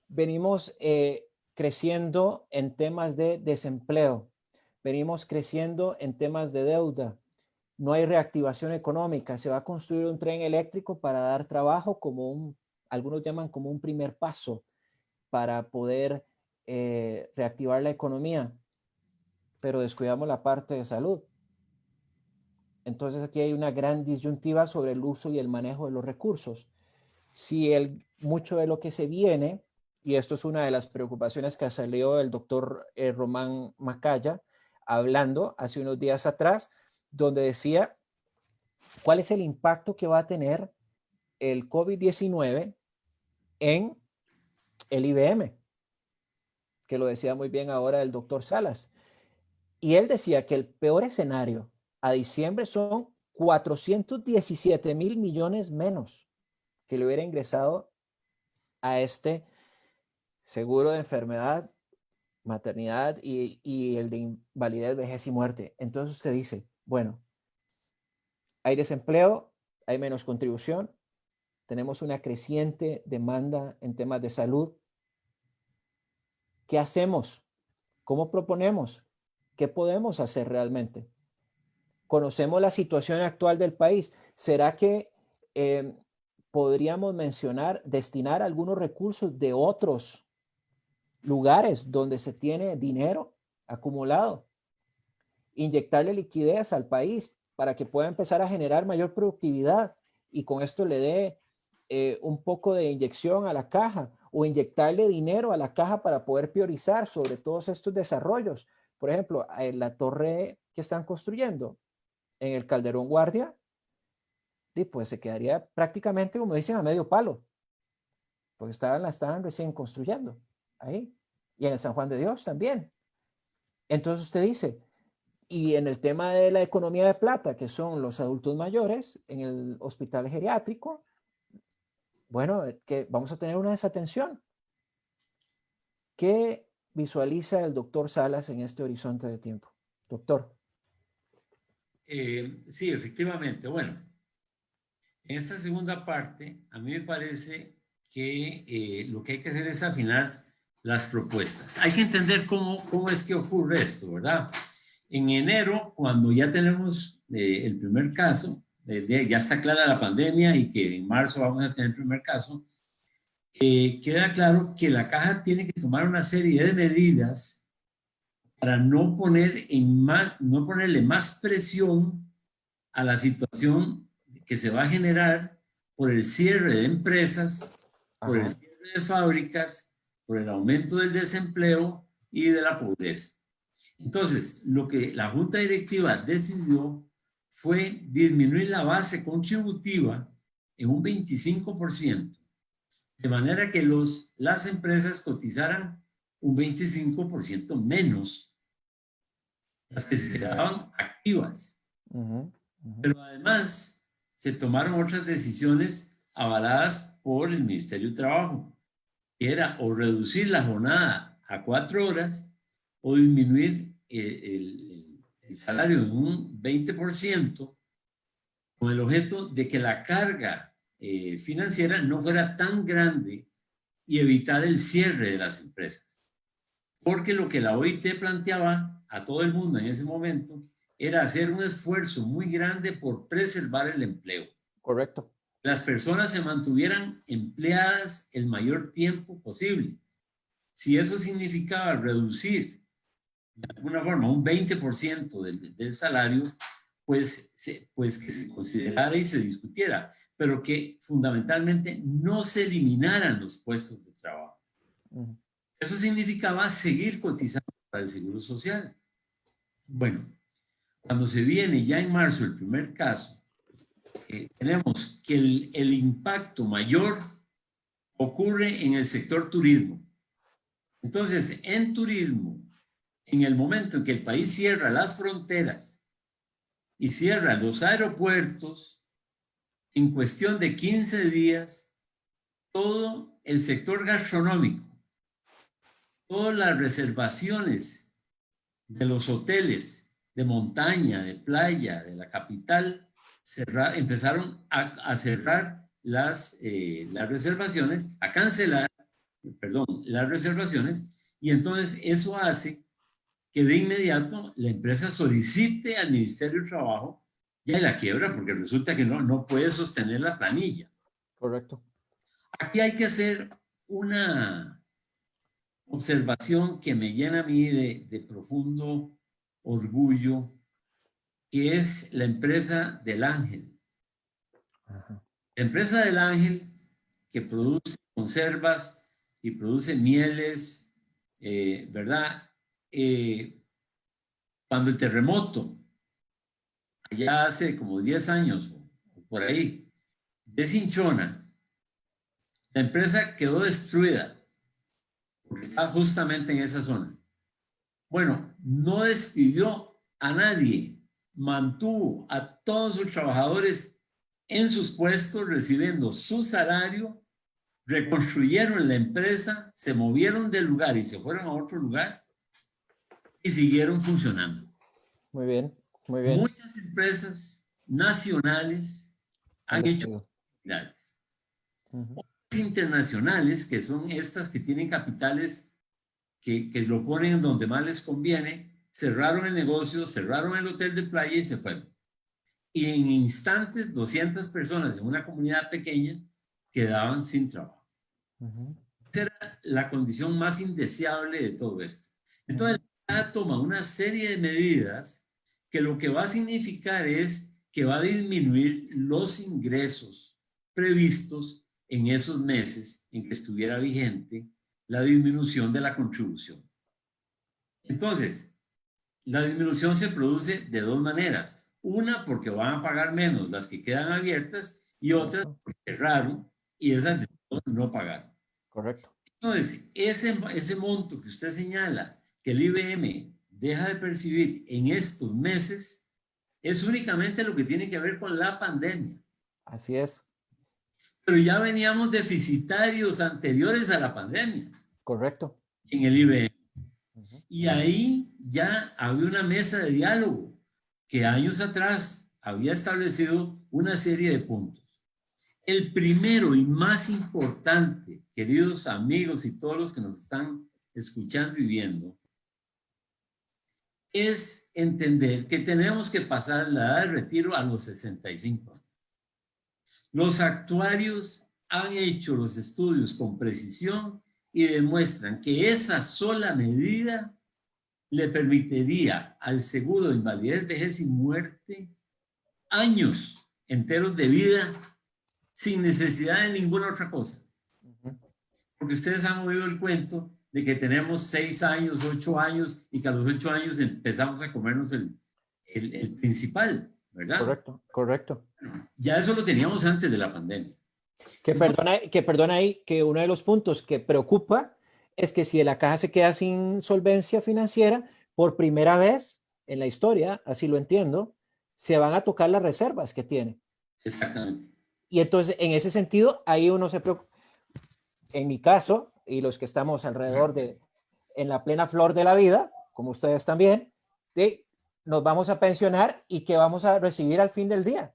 Venimos creciendo en temas de desempleo, venimos creciendo en temas de deuda, no hay reactivación económica, se va a construir un tren eléctrico para dar trabajo como algunos llaman como un primer paso para poder reactivar la economía, pero descuidamos la parte de salud. Entonces aquí hay una gran disyuntiva sobre el uso y el manejo de los recursos. Si el mucho de lo que se viene, y esto es una de las preocupaciones que salió el doctor Román Macaya hablando hace unos días atrás, donde decía cuál es el impacto que va a tener el COVID-19 en el IBM, que lo decía muy bien ahora el doctor Salas. Y él decía que el peor escenario a diciembre son 417 mil millones menos que le hubiera ingresado a este seguro de enfermedad, maternidad y el de invalidez, vejez y muerte. Entonces usted dice, bueno, hay desempleo, hay menos contribución, tenemos una creciente demanda en temas de salud. ¿Qué hacemos? ¿Cómo proponemos? ¿Qué podemos hacer realmente? ¿Conocemos la situación actual del país? ¿Será que podríamos mencionar, destinar algunos recursos de otros lugares donde se tiene dinero acumulado? Inyectarle liquidez al país para que pueda empezar a generar mayor productividad y con esto le dé un poco de inyección a la caja o inyectarle dinero a la caja para poder priorizar sobre todos estos desarrollos. Por ejemplo, la torre que están construyendo en el Calderón Guardia, y pues se quedaría prácticamente, como dicen, a medio palo, porque la estaban recién construyendo ahí. Y en el San Juan de Dios también. Entonces usted dice, y en el tema de la economía de plata, que son los adultos mayores en el hospital geriátrico, bueno, que vamos a tener una desatención. ¿Qué visualiza el doctor Salas en este horizonte de tiempo? Doctor. Sí, efectivamente. Bueno, en esta segunda parte, a mí me parece que lo que hay que hacer es afinar las propuestas. Hay que entender cómo es que ocurre esto, ¿verdad? En enero, cuando ya tenemos el primer caso, ya está clara la pandemia y que en marzo vamos a tener el primer caso, queda claro que la caja tiene que tomar una serie de medidas para no ponerle más presión a la situación que se va a generar por el cierre de empresas, por el cierre de fábricas, por el aumento del desempleo y de la pobreza. Entonces, lo que la Junta Directiva decidió fue disminuir la base contributiva en un 25%, de manera que las empresas cotizaran un 25% menos, las que se quedaban activas. Pero además se tomaron otras decisiones avaladas por el Ministerio de Trabajo, que era o reducir la jornada a 4 horas o disminuir el salario en un 20% con el objeto de que la carga financiera no fuera tan grande y evitar el cierre de las empresas. Porque lo que la OIT planteaba a todo el mundo en ese momento era hacer un esfuerzo muy grande por preservar el empleo. Correcto. Las personas se mantuvieran empleadas el mayor tiempo posible. Si eso significaba reducir de alguna forma un 20% del salario, pues que se considerara y se discutiera, pero que fundamentalmente no se eliminaran los puestos de trabajo. Eso significaba seguir cotizando para el Seguro Social. Bueno, cuando se viene ya en marzo el primer caso, tenemos que el impacto mayor ocurre en el sector turismo. Entonces, en turismo, en el momento en que el país cierra las fronteras y cierra los aeropuertos, en cuestión de 15 días, todo el sector gastronómico, todas las reservaciones de los hoteles de montaña, de playa, de la capital, empezaron a cerrar las reservaciones, a cancelar, perdón, las reservaciones, y entonces eso hace que de inmediato la empresa solicite al Ministerio de Trabajo ya la quiebra, porque resulta que no puede sostener la planilla. Correcto. Aquí hay que hacer una observación que me llena a mí de profundo orgullo, que es la empresa del Ángel. La empresa del Ángel, que produce conservas y produce mieles, ¿verdad? Cuando el terremoto, allá hace como 10 años o por ahí, de Cinchona, la empresa quedó destruida porque estaba justamente en esa zona. Bueno, no despidió a nadie, mantuvo a todos sus trabajadores en sus puestos recibiendo su salario, reconstruyeron la empresa, se movieron del lugar y se fueron a otro lugar y siguieron funcionando. Muy bien, muy bien. Muchas empresas nacionales han hecho actividades. Internacionales, que son estas que tienen capitales que lo ponen donde más les conviene, cerraron el negocio, cerraron el hotel de playa y se fueron. Y en instantes, 200 personas en una comunidad pequeña quedaban sin trabajo. Esa era la condición más indeseable de todo esto. Entonces, toma una serie de medidas que lo que va a significar es que va a disminuir los ingresos previstos en esos meses en que estuviera vigente la disminución de la contribución. Entonces, la disminución se produce de dos maneras. Una, porque van a pagar menos las que quedan abiertas, y otra, porque cerraron y esas no pagaron. Correcto. Entonces, ese monto que usted señala que el IBM deja de percibir en estos meses es únicamente lo que tiene que ver con la pandemia. Así es. Pero ya veníamos deficitarios anteriores a la pandemia. Correcto. En el IBM. Y ahí ya había una mesa de diálogo que años atrás había establecido una serie de puntos. El primero y más importante, queridos amigos y todos los que nos están escuchando y viendo, es entender que tenemos que pasar la edad de retiro a los 65 años. Los actuarios han hecho los estudios con precisión y demuestran que esa sola medida le permitiría al seguro de invalidez, vejez y muerte años enteros de vida sin necesidad de ninguna otra cosa. Porque ustedes han oído el cuento de que tenemos 6 años, 8 años y que a los 8 años empezamos a comernos el principal, ¿verdad? Correcto, correcto. Ya eso lo teníamos antes de la pandemia. Que perdona ahí, que uno de los puntos que preocupa es que si la caja se queda sin solvencia financiera, por primera vez en la historia, así lo entiendo, se van a tocar las reservas que tiene. Exactamente. Y entonces, en ese sentido, ahí uno se preocupa. En mi caso, y los que estamos alrededor en la plena flor de la vida, como ustedes también, nos vamos a pensionar y ¿qué vamos a recibir al fin del día?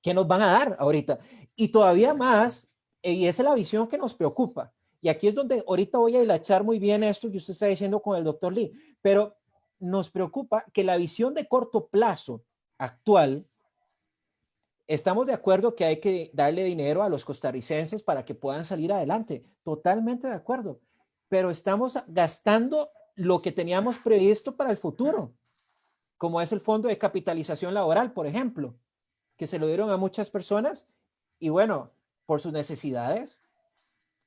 ¿Qué nos van a dar ahorita? Y todavía más, y esa es la visión que nos preocupa. Y aquí es donde ahorita voy a hilachar muy bien esto que usted está diciendo con el doctor Lee, pero nos preocupa que la visión de corto plazo actual, estamos de acuerdo que hay que darle dinero a los costarricenses para que puedan salir adelante, totalmente de acuerdo, pero estamos gastando lo que teníamos previsto para el futuro, como es el fondo de capitalización laboral, por ejemplo, que se lo dieron a muchas personas y bueno, por sus necesidades,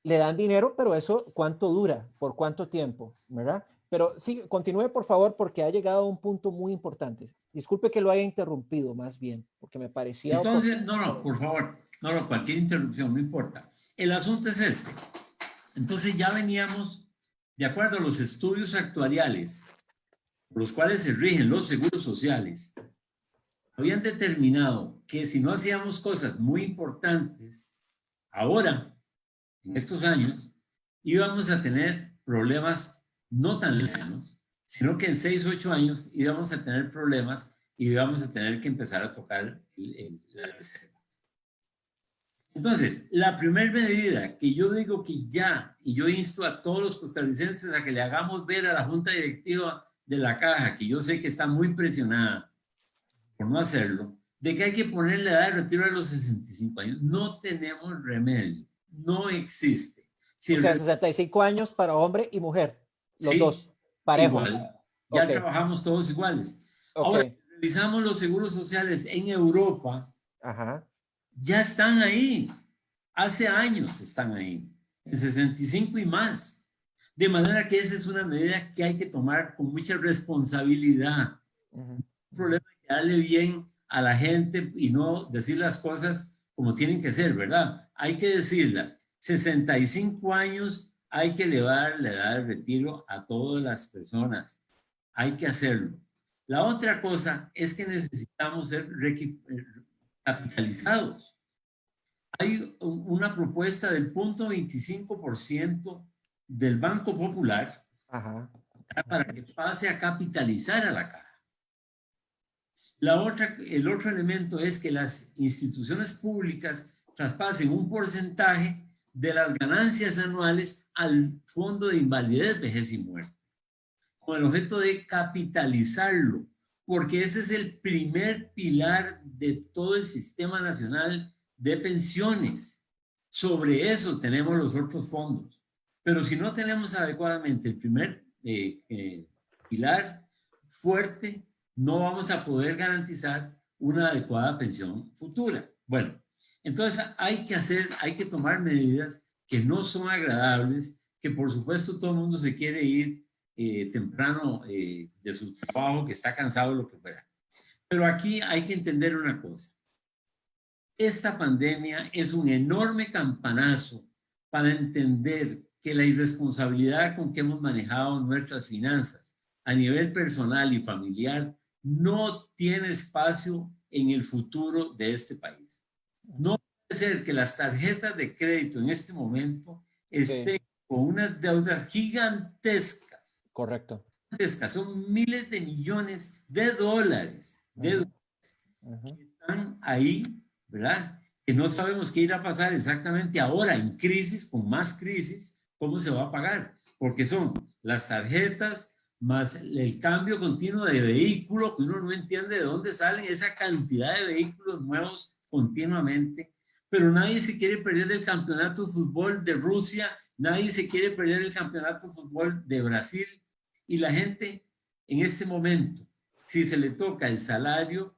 le dan dinero, pero eso, ¿cuánto dura? ¿Por cuánto tiempo? ¿Verdad? Pero sí, continúe, por favor, porque ha llegado a un punto muy importante. Disculpe que lo haya interrumpido, más bien, porque me parecía... Entonces, no, por favor, no, cualquier interrupción, no importa. El asunto es este. Entonces ya veníamos, de acuerdo a los estudios actuariales, por los cuales se rigen los seguros sociales, habían determinado que si no hacíamos cosas muy importantes, ahora, en estos años, íbamos a tener problemas no tan lejanos, sino que en 6, 8 años íbamos a tener problemas y íbamos a tener que empezar a tocar la reserva. Entonces, la primera medida que yo digo que ya, y yo insto a todos los costarricenses a que le hagamos ver a la junta directiva de la caja, que yo sé que está muy presionada por no hacerlo, de que hay que poner la edad de retiro a los 65 años. No tenemos remedio, no existe. Si o sea, 65 años para hombre y mujer, los dos, parejo. Igual, ya trabajamos todos iguales. Ahora, revisamos los seguros sociales en Europa, ya están ahí. Hace años están ahí, en 65 y más. De manera que esa es una medida que hay que tomar con mucha responsabilidad. Ujú. Un problema que darle bien a la gente y no decir las cosas como tienen que ser, ¿verdad? Hay que decirlas. 65 años hay que elevar la edad de retiro a todas las personas. Hay que hacerlo. La otra cosa es que necesitamos ser capitalizados. Hay una propuesta del 0.25% del Banco Popular Ajá. para que pase a capitalizar a la caja. El otro elemento es que las instituciones públicas traspasen un porcentaje de las ganancias anuales al Fondo de Invalidez, Vejez y Muerte, con el objeto de capitalizarlo, porque ese es el primer pilar de todo el sistema nacional de pensiones. Sobre eso tenemos los otros fondos. Pero si no tenemos adecuadamente el primer pilar fuerte, no vamos a poder garantizar una adecuada pensión futura. Bueno, entonces hay que tomar medidas que no son agradables, que por supuesto todo el mundo se quiere ir temprano de su trabajo, que está cansado, lo que fuera. Pero aquí hay que entender una cosa. Esta pandemia es un enorme campanazo para entender que la irresponsabilidad con que hemos manejado nuestras finanzas a nivel personal y familiar no tiene espacio en el futuro de este país. No puede ser que las tarjetas de crédito en este momento estén con unas deudas gigantescas. Correcto. Son miles de millones de dólares que están ahí, ¿verdad? Que no sabemos qué irá a pasar exactamente ahora en crisis, con más crisis, cómo se va a pagar, porque son las tarjetas más el cambio continuo de vehículo, que uno no entiende de dónde salen esa cantidad de vehículos nuevos continuamente, pero nadie se quiere perder el campeonato de fútbol de Rusia, nadie se quiere perder el campeonato de fútbol de Brasil, y la gente en este momento, si se le toca el salario,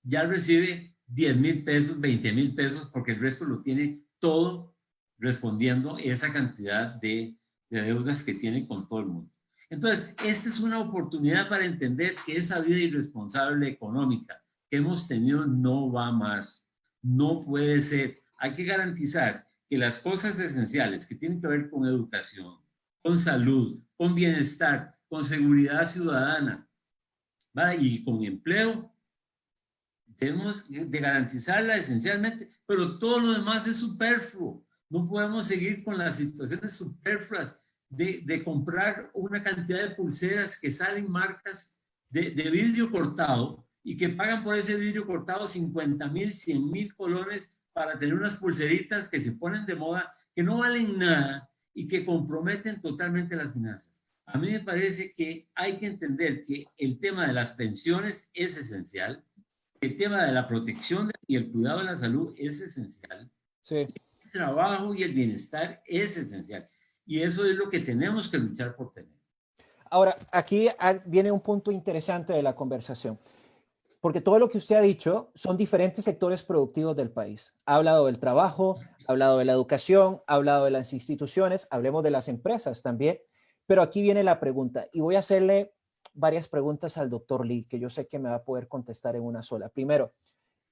ya recibe 10,000 pesos, 20,000 pesos, porque el resto lo tiene todo respondiendo esa cantidad de deudas que tiene con todo el mundo. Entonces, esta es una oportunidad para entender que esa vida irresponsable económica que hemos tenido no va más, no puede ser. Hay que garantizar que las cosas esenciales que tienen que ver con educación, con salud, con bienestar, con seguridad ciudadana, ¿va? Y con empleo, debemos de garantizarla esencialmente, pero todo lo demás es superfluo. No podemos seguir con las situaciones superfluas de comprar una cantidad de pulseras que salen marcas de vidrio cortado y que pagan por ese vidrio cortado 50,000, 100,000 colones para tener unas pulseritas que se ponen de moda, que no valen nada y que comprometen totalmente las finanzas. A mí me parece que hay que entender que el tema de las pensiones es esencial, el tema de la protección y el cuidado de la salud es esencial. Sí. El trabajo y el bienestar es esencial. Y eso es lo que tenemos que luchar por tener. Ahora, aquí viene un punto interesante de la conversación, porque todo lo que usted ha dicho son diferentes sectores productivos del país. Ha hablado del trabajo, ha hablado de la educación, ha hablado de las instituciones, hablemos de las empresas también, pero aquí viene la pregunta y voy a hacerle varias preguntas al doctor Lee, que yo sé que me va a poder contestar en una sola. Primero,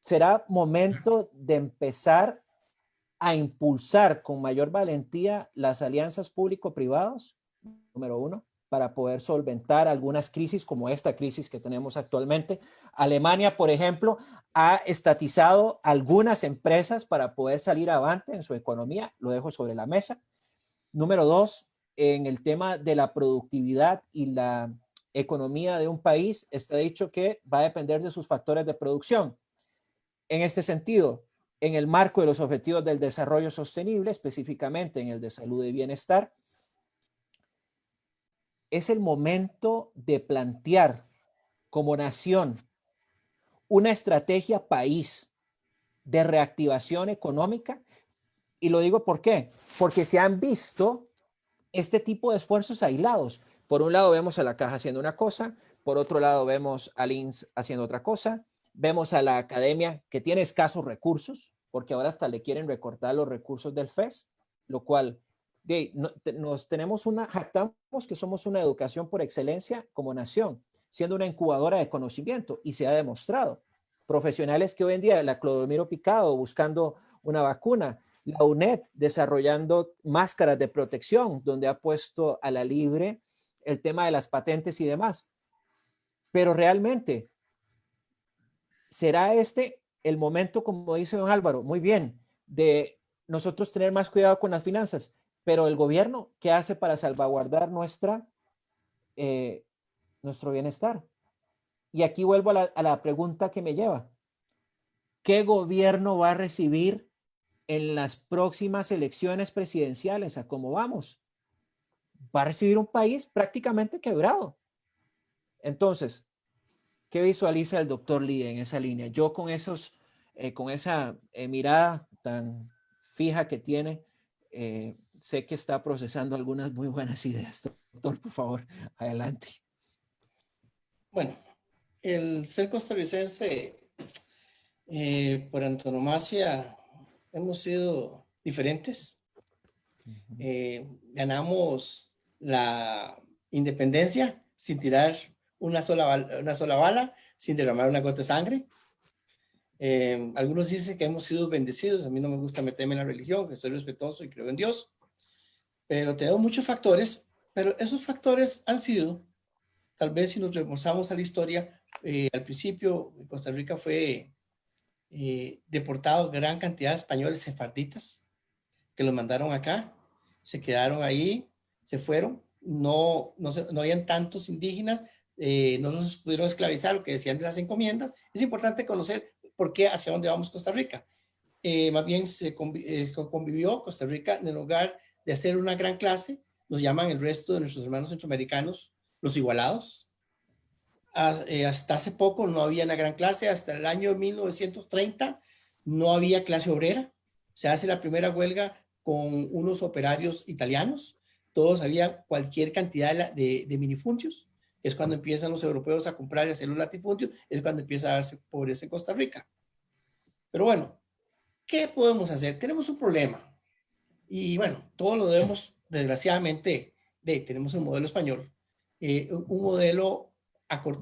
¿será momento de empezar a impulsar con mayor valentía las alianzas público-privados? Número uno, para poder solventar algunas crisis como esta crisis que tenemos actualmente. Alemania, por ejemplo, ha estatizado algunas empresas para poder salir avante en su economía. Lo dejo sobre la mesa. Número dos, en el tema de la productividad y la economía de un país, está dicho que va a depender de sus factores de producción. En este sentido, en el marco de los objetivos del desarrollo sostenible, específicamente en el de salud y bienestar, es el momento de plantear como nación una estrategia país de reactivación económica. Y lo digo ¿por qué? Porque se han visto este tipo de esfuerzos aislados. Por un lado vemos a la Caja haciendo una cosa, por otro lado vemos al INS haciendo otra cosa, vemos a la academia que tiene escasos recursos, porque ahora hasta le quieren recortar los recursos del FES, lo cual jactamos que somos una educación por excelencia como nación, siendo una incubadora de conocimiento, y se ha demostrado. Profesionales que hoy en día, la Clodomiro Picado buscando una vacuna, la UNED desarrollando máscaras de protección, donde ha puesto a la libre el tema de las patentes y demás. Pero realmente, ¿será este el momento, como dice don Álvaro, muy bien, de nosotros tener más cuidado con las finanzas? Pero el gobierno, ¿qué hace para salvaguardar nuestro bienestar? Y aquí vuelvo a la pregunta que me lleva. ¿Qué gobierno va a recibir en las próximas elecciones presidenciales? ¿A cómo vamos? Va a recibir un país prácticamente quebrado. Entonces, ¿qué visualiza el doctor Lee en esa línea? Yo con esa mirada tan fija que tiene, sé que está procesando algunas muy buenas ideas. Doctor, por favor, adelante. Bueno, el ser costarricense, por antonomasia, hemos sido diferentes. Ganamos la independencia sin tirar una sola bala, sin derramar una gota de sangre. Algunos dicen que hemos sido bendecidos. A mí no me gusta meterme en la religión, que soy respetuoso y creo en Dios, pero tenemos muchos factores, pero esos factores han sido, tal vez si nos remontamos a la historia, al principio Costa Rica fue deportado gran cantidad de españoles sefarditas que los mandaron acá, se quedaron ahí, se fueron, no habían tantos indígenas, no los pudieron esclavizar, lo que decían de las encomiendas. Es importante conocer por qué, hacia dónde vamos Costa Rica. Más bien se convivió Costa Rica en lugar de hacer una gran clase, nos llaman el resto de nuestros hermanos centroamericanos los igualados. Hasta hace poco no había una gran clase, hasta el año 1930 no había clase obrera. Se hace la primera huelga con unos operarios italianos, todos había cualquier cantidad de minifundios. Es cuando empiezan los europeos a comprar y hacer los latifundios, es cuando empieza a darse pobreza en Costa Rica. Pero bueno, ¿qué podemos hacer? Tenemos un problema y bueno, todo lo debemos, desgraciadamente, tenemos un modelo español, un modelo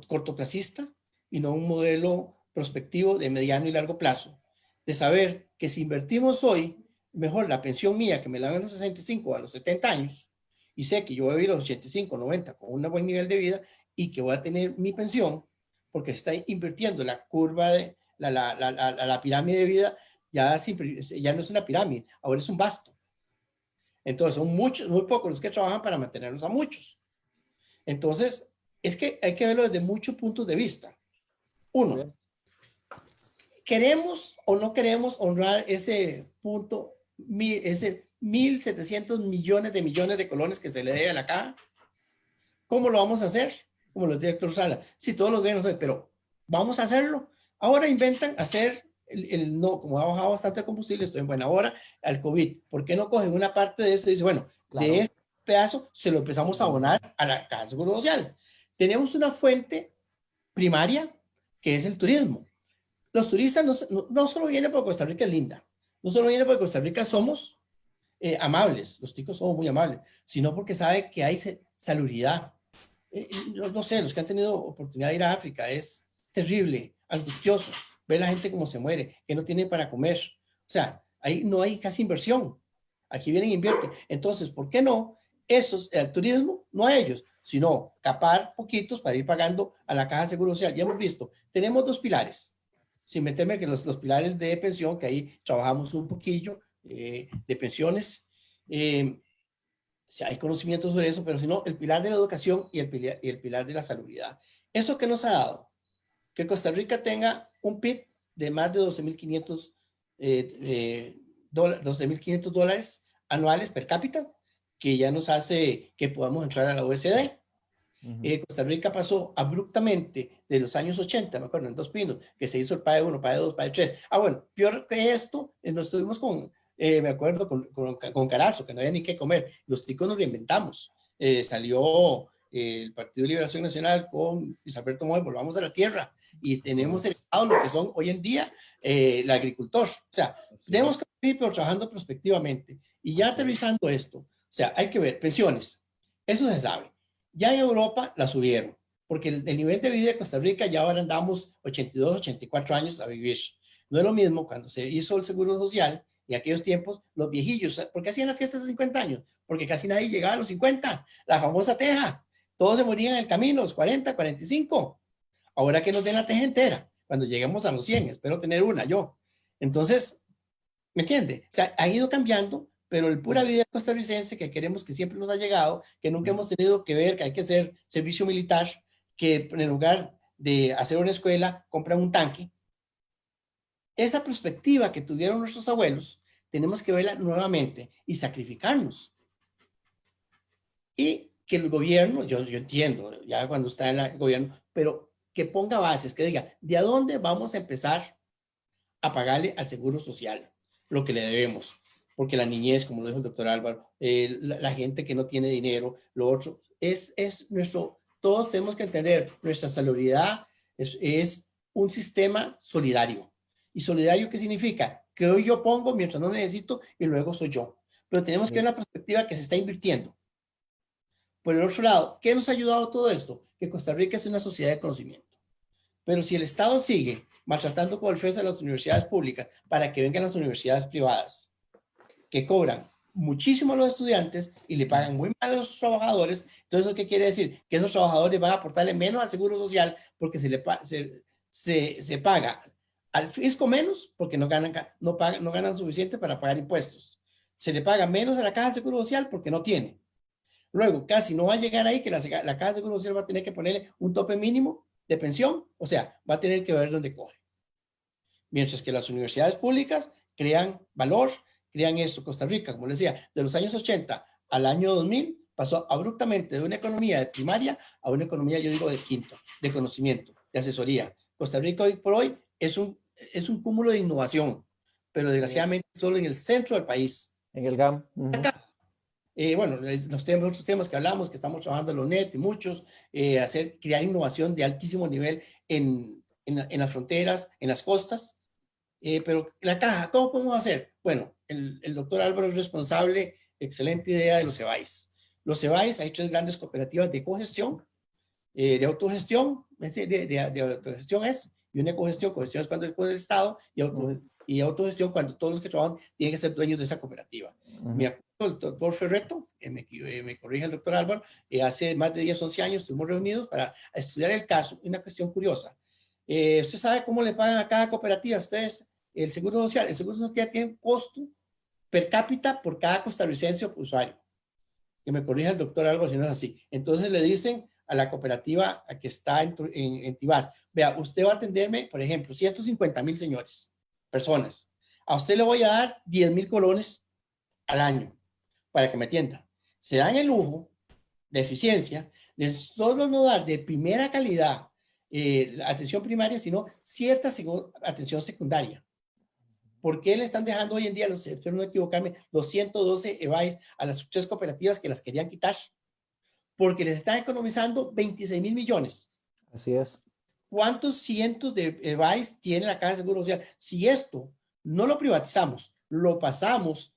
cortoplacista y no un modelo prospectivo de mediano y largo plazo, de saber que si invertimos hoy, mejor la pensión mía que me la dan a los 65 a los 70 años, y sé que yo voy a vivir a los 85, 90 con un buen nivel de vida y que voy a tener mi pensión, porque se está invirtiendo la curva de la pirámide de vida, ya no es una pirámide, ahora es un basto. Entonces son muchos, muy pocos los que trabajan para mantenernos a muchos. Entonces, es que hay que verlo desde muchos puntos de vista. Uno, ¿queremos o no queremos honrar ese punto, ese 1.700 millones de colones que se le debe a la caja? ¿Cómo lo vamos a hacer? Como lo dice el doctor Sala. Sí, todos los gobiernos, pero vamos a hacerlo. Ahora inventan hacer no, como ha bajado bastante el combustible, estoy en buena hora, al COVID. ¿Por qué no cogen una parte de eso y dicen, bueno, claro, de este pedazo se lo empezamos a abonar a la Caja de Seguro Social? Tenemos una fuente primaria que es el turismo. Los turistas no solo vienen porque Costa Rica es linda, no solo vienen porque Costa Rica somos amables, los ticos somos muy amables, sino porque sabe que hay salubridad. No sé, los que han tenido oportunidad de ir a África, es terrible, angustioso, ver la gente cómo se muere, que no tiene para comer. O sea, ahí no hay casi inversión. Aquí vienen e invierten. Entonces, ¿por qué no? Esos, el turismo, no a ellos, sino capar poquitos para ir pagando a la Caja de Seguro Social. Ya hemos visto, tenemos dos pilares, sin meterme que los pilares de pensión, que ahí trabajamos un poquillo, de pensiones, si hay conocimiento sobre eso, pero si no, el pilar de la educación y el pilar de la salubridad. ¿Eso qué nos ha dado? Que Costa Rica tenga un PIB de más de 12.500 $12,500 anuales per cápita, que ya nos hace que podamos entrar a la OECD. Costa Rica pasó abruptamente de los años 80, me acuerdo, en Dos Pinos, que se hizo el PAE 1, PAE 2, PAE 3. Bueno, peor que esto, nos estuvimos me acuerdo, con Carazo, que no había ni qué comer. Los ticos nos reinventamos. Salió el Partido de Liberación Nacional con Luis Alberto Moy, volvamos a la tierra y tenemos heredado lo que son hoy en día el agricultor. O sea, tenemos que ir pero trabajando prospectivamente. Y ya aterrizando esto, o sea, hay que ver pensiones. Eso se sabe. Ya en Europa la subieron, porque el nivel de vida de Costa Rica ya ahora andamos 82, 84 años a vivir. No es lo mismo cuando se hizo el Seguro Social en aquellos tiempos, los viejillos, ¿por qué hacían las fiestas de 50 años? Porque casi nadie llegaba a los 50, la famosa teja. Todos se morían en el camino, los 40, 45. Ahora que nos den la teja entera, cuando lleguemos a los 100, espero tener una yo. Entonces, ¿me entiende? O sea, ha ido cambiando, pero el pura vida costarricense que queremos, que siempre nos ha llegado, que nunca hemos tenido que ver, que hay que hacer servicio militar, que en lugar de hacer una escuela, compran un tanque. Esa perspectiva que tuvieron nuestros abuelos, tenemos que verla nuevamente y sacrificarnos. Y que el gobierno, yo entiendo, ya cuando está en el gobierno, pero que ponga bases, que diga, ¿de a dónde vamos a empezar a pagarle al Seguro Social lo que le debemos? Porque la niñez, como lo dijo el doctor Álvaro, la gente que no tiene dinero, lo otro, es nuestro, todos tenemos que entender, nuestra salubridad es un sistema solidario. ¿Y solidario qué significa? Que hoy yo pongo mientras no necesito y luego soy yo. Pero tenemos que ver la perspectiva que se está invirtiendo. Por el otro lado, ¿qué nos ha ayudado todo esto? Que Costa Rica es una sociedad de conocimiento. Pero si el Estado sigue maltratando con el FES a las universidades públicas para que vengan las universidades privadas, que cobran muchísimo a los estudiantes y le pagan muy mal a los trabajadores, entonces ¿eso qué quiere decir? Que esos trabajadores van a aportarle menos al Seguro Social porque se paga al fisco menos porque no ganan suficiente para pagar impuestos. Se le paga menos a la Caja de Seguro Social porque no tiene. Luego, casi no va a llegar ahí que la Caja de Seguro Social va a tener que ponerle un tope mínimo de pensión, o sea, va a tener que ver dónde coge. Mientras que las universidades públicas crean valor, crean esto. Costa Rica, como les decía, de los años 80 al año 2000, pasó abruptamente de una economía de primaria a una economía, yo digo, de quinto, de conocimiento, de asesoría. Costa Rica hoy por hoy es un cúmulo de innovación, pero desgraciadamente solo en el centro del país. En el GAM. Acá. Bueno, otros temas que hablamos, que estamos trabajando en los NET y muchos, crear innovación de altísimo nivel en las fronteras, en las costas. Pero la caja, ¿cómo podemos hacer? Bueno, el doctor Álvaro es responsable, excelente idea de los CEBAIS. Los CEBAIS, hay 3 grandes cooperativas de cogestión, de autogestión, de autogestión y una cogestión es cuando es con el Estado y autogestión cuando todos los que trabajan tienen que ser dueños de esa cooperativa. Me acuerdo el doctor Ferretto, me corrige el doctor Álvaro, hace más de 10, 11 años estuvimos reunidos para estudiar el caso, una cuestión curiosa. ¿Usted sabe cómo le pagan a cada cooperativa? Ustedes, el Seguro Social tiene un costo per cápita por cada costarricense o usuario. Que me corrija el doctor Álvaro si no es así. Entonces le dicen a la cooperativa que está en Tibar, vea, usted va a atenderme, por ejemplo, 150,000 señores, personas. A usted le voy a dar 10,000 colones al año para que me atienda. Se dan el lujo de eficiencia de solo no dar de primera calidad atención primaria, sino cierta atención secundaria. ¿Por qué le están dejando hoy en día, espero no equivocarme, los 112 EBAIS a las 3 cooperativas que las querían quitar? Porque les están economizando 26,000 millones. Así es. ¿Cuántos cientos de EBAIS tiene la Caja de Seguro Social? Si esto no lo privatizamos, lo pasamos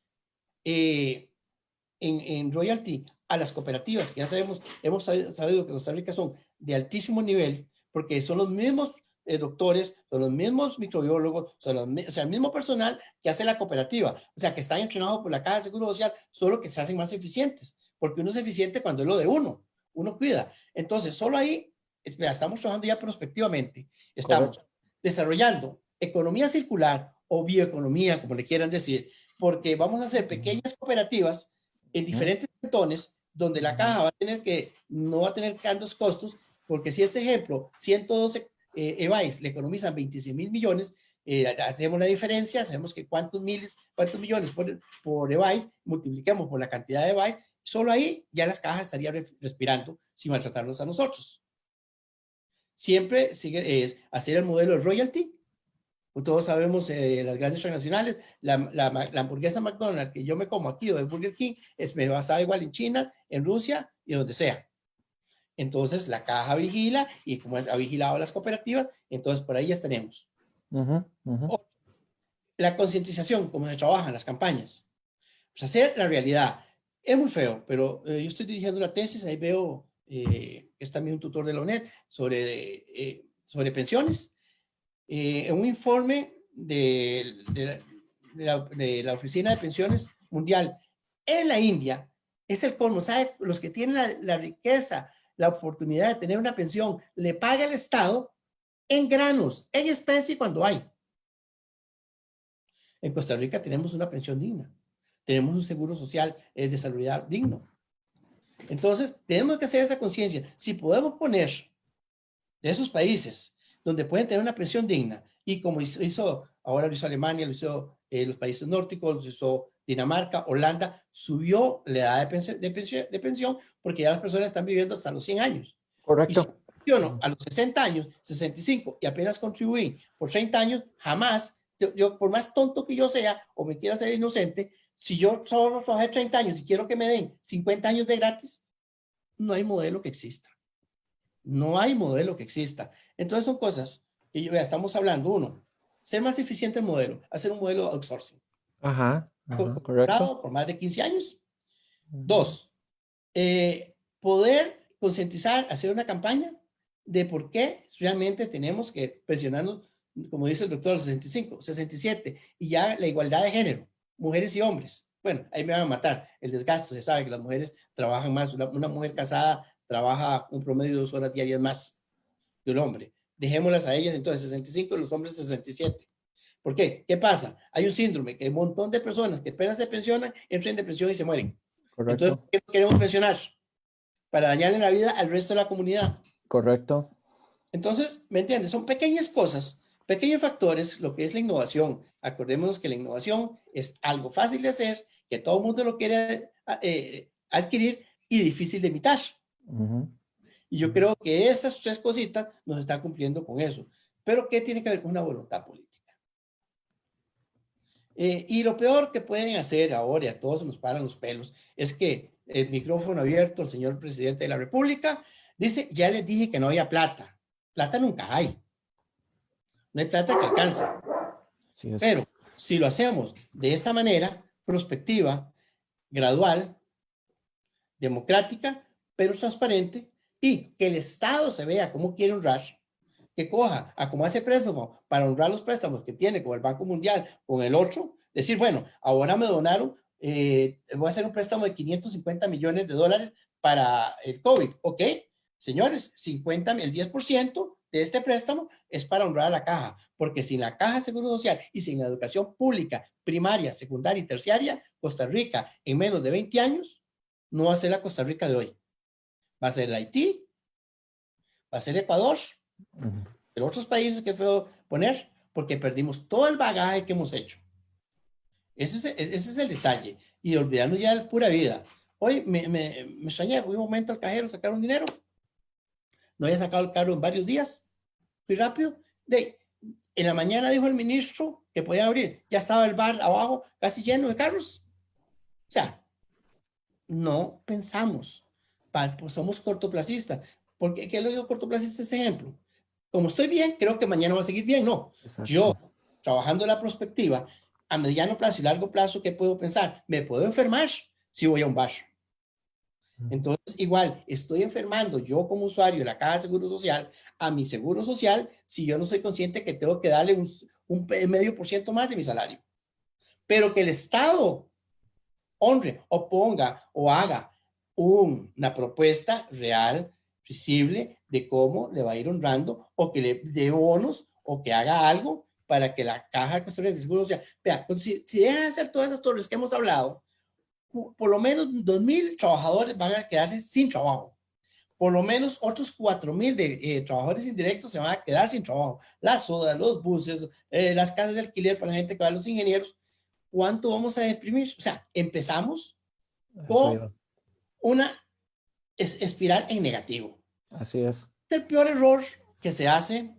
en royalty a las cooperativas, que ya sabemos, hemos sabido que Costa Rica son de altísimo nivel, porque son los mismos doctores, son los mismos microbiólogos, o sea, el mismo personal que hace la cooperativa, o sea, que están entrenados por la Caja de Seguro Social, solo que se hacen más eficientes, porque uno es eficiente cuando es lo de uno cuida. Entonces, solo ahí, estamos trabajando ya prospectivamente, estamos desarrollando economía circular o bioeconomía, como le quieran decir, porque vamos a hacer pequeñas cooperativas en diferentes cantones, donde la caja no va a tener tantos costos, porque si este ejemplo, 112 EBAIS le economizan 26,000 millones, hacemos la diferencia, sabemos que cuántos millones por EBAIS, multipliquemos por la cantidad de EBAIS, solo ahí ya las cajas estarían respirando sin maltratarnos a nosotros. Siempre sigue hacer el modelo de royalty. Todos sabemos las grandes transnacionales, la hamburguesa McDonald's que yo me como aquí o el Burger King me basada igual en China, en Rusia y donde sea. Entonces la caja vigila y como ha vigilado las cooperativas, entonces por ahí ya tenemos. La concientización, cómo se trabajan las campañas. Pues hacer la realidad. Es muy feo, pero yo estoy dirigiendo la tesis, ahí veo, es también un tutor de la UNED sobre pensiones. En un informe de la Oficina de Pensiones Mundial en la India, es el colmo, ¿sabe? Los que tienen la riqueza, la oportunidad de tener una pensión, le paga el Estado en granos, en especie cuando hay. En Costa Rica tenemos una pensión digna, tenemos un seguro social de salud digno. Entonces, tenemos que hacer esa conciencia. Si podemos poner de esos países donde pueden tener una pensión digna, y como ahora lo hizo Alemania, lo hizo los países nórdicos, lo hizo Dinamarca, Holanda, subió la edad de pensión porque ya las personas están viviendo hasta los 100 años. Correcto. Y si yo a los 60 años, 65, y apenas contribuí por 30 años, jamás, yo por más tonto que yo sea, o me quiera ser inocente, si yo solo trabajé 30 años y quiero que me den 50 años de gratis, no hay modelo que exista. No hay modelo que exista. Entonces son cosas que estamos hablando. Uno, ser más eficiente el modelo, hacer un modelo outsourcing. Correcto. Por más de 15 años. Dos, poder concientizar, hacer una campaña de por qué realmente tenemos que pensionarnos, como dice el doctor, 65, 67, y ya la igualdad de género, mujeres y hombres. Bueno, ahí me van a matar. El desgasto, se sabe que las mujeres trabajan más. Una mujer casada trabaja un promedio de 2 horas diarias más que un hombre. Dejémoslas a ellas entonces 65 y los hombres 67. ¿Por qué? ¿Qué pasa? Hay un síndrome que hay un montón de personas que apenas se pensionan, entran en depresión y se mueren. Correcto. Entonces, ¿qué queremos pensionar? Para dañarle la vida al resto de la comunidad. Correcto. Entonces, ¿me entiendes? Son pequeñas cosas, pequeños factores, lo que es la innovación. Acordémonos que la innovación es algo fácil de hacer, que todo el mundo lo quiere adquirir y difícil de imitar. Y yo creo que estas 3 cositas nos están cumpliendo con eso. Pero ¿qué tiene que ver con una voluntad política? Y lo peor que pueden hacer ahora, y a todos nos paran los pelos, es que el micrófono abierto, el señor presidente de la República, dice, ya les dije que no había plata. Plata nunca hay. No hay plata que alcance. Pero si lo hacemos de esta manera, prospectiva, gradual, democrática, pero transparente, y que el Estado se vea cómo quiere honrar, que coja a como hace préstamo para honrar los préstamos que tiene con el Banco Mundial, con el otro, decir, bueno, ahora me donaron, voy a hacer un préstamo de 550 millones de dólares para el COVID. Ok, señores, el 10% de este préstamo es para honrar a la caja, porque sin la caja de Seguro Social y sin la educación pública, primaria, secundaria y terciaria, Costa Rica en menos de 20 años no va a ser la Costa Rica de hoy. Va a ser el Haití, va a ser Ecuador, pero otros países que fue poner, porque perdimos todo el bagaje que hemos hecho. Ese es el detalle. Y olvidarnos ya de pura vida. Hoy me extrañé, fui un momento al cajero a sacar un dinero. No había sacado el carro en varios días. Fui rápido. En la mañana dijo el ministro que podían abrir. Ya estaba el bar abajo casi lleno de carros. O sea, no pensamos. Pues somos cortoplacistas. ¿Por qué? ¿Qué lo digo cortoplacista ese ejemplo? Como estoy bien, creo que mañana va a seguir bien. No. Exacto. Yo, trabajando en la prospectiva, a mediano plazo y largo plazo, ¿qué puedo pensar? Me puedo enfermar si voy a un bar. Entonces, igual, estoy enfermando yo como usuario de la Caja de Seguro Social a mi Seguro Social si yo no soy consciente que tengo que darle un medio por ciento más de mi salario. Pero que el Estado honre o ponga o haga una propuesta real, visible, de cómo le va a ir honrando o que le dé bonos o que haga algo para que la Caja de Custodia de Seguro Social, vea, si deja de hacer todas esas torres que hemos hablado, por lo menos 2,000 trabajadores van a quedarse sin trabajo. Por lo menos otros 4,000 de trabajadores indirectos se van a quedar sin trabajo. Las sodas, los buses, las casas de alquiler para la gente que va a los ingenieros. ¿Cuánto vamos a deprimir? O sea, empezamos con una espiral en negativo. Así es. Es el peor error que se hace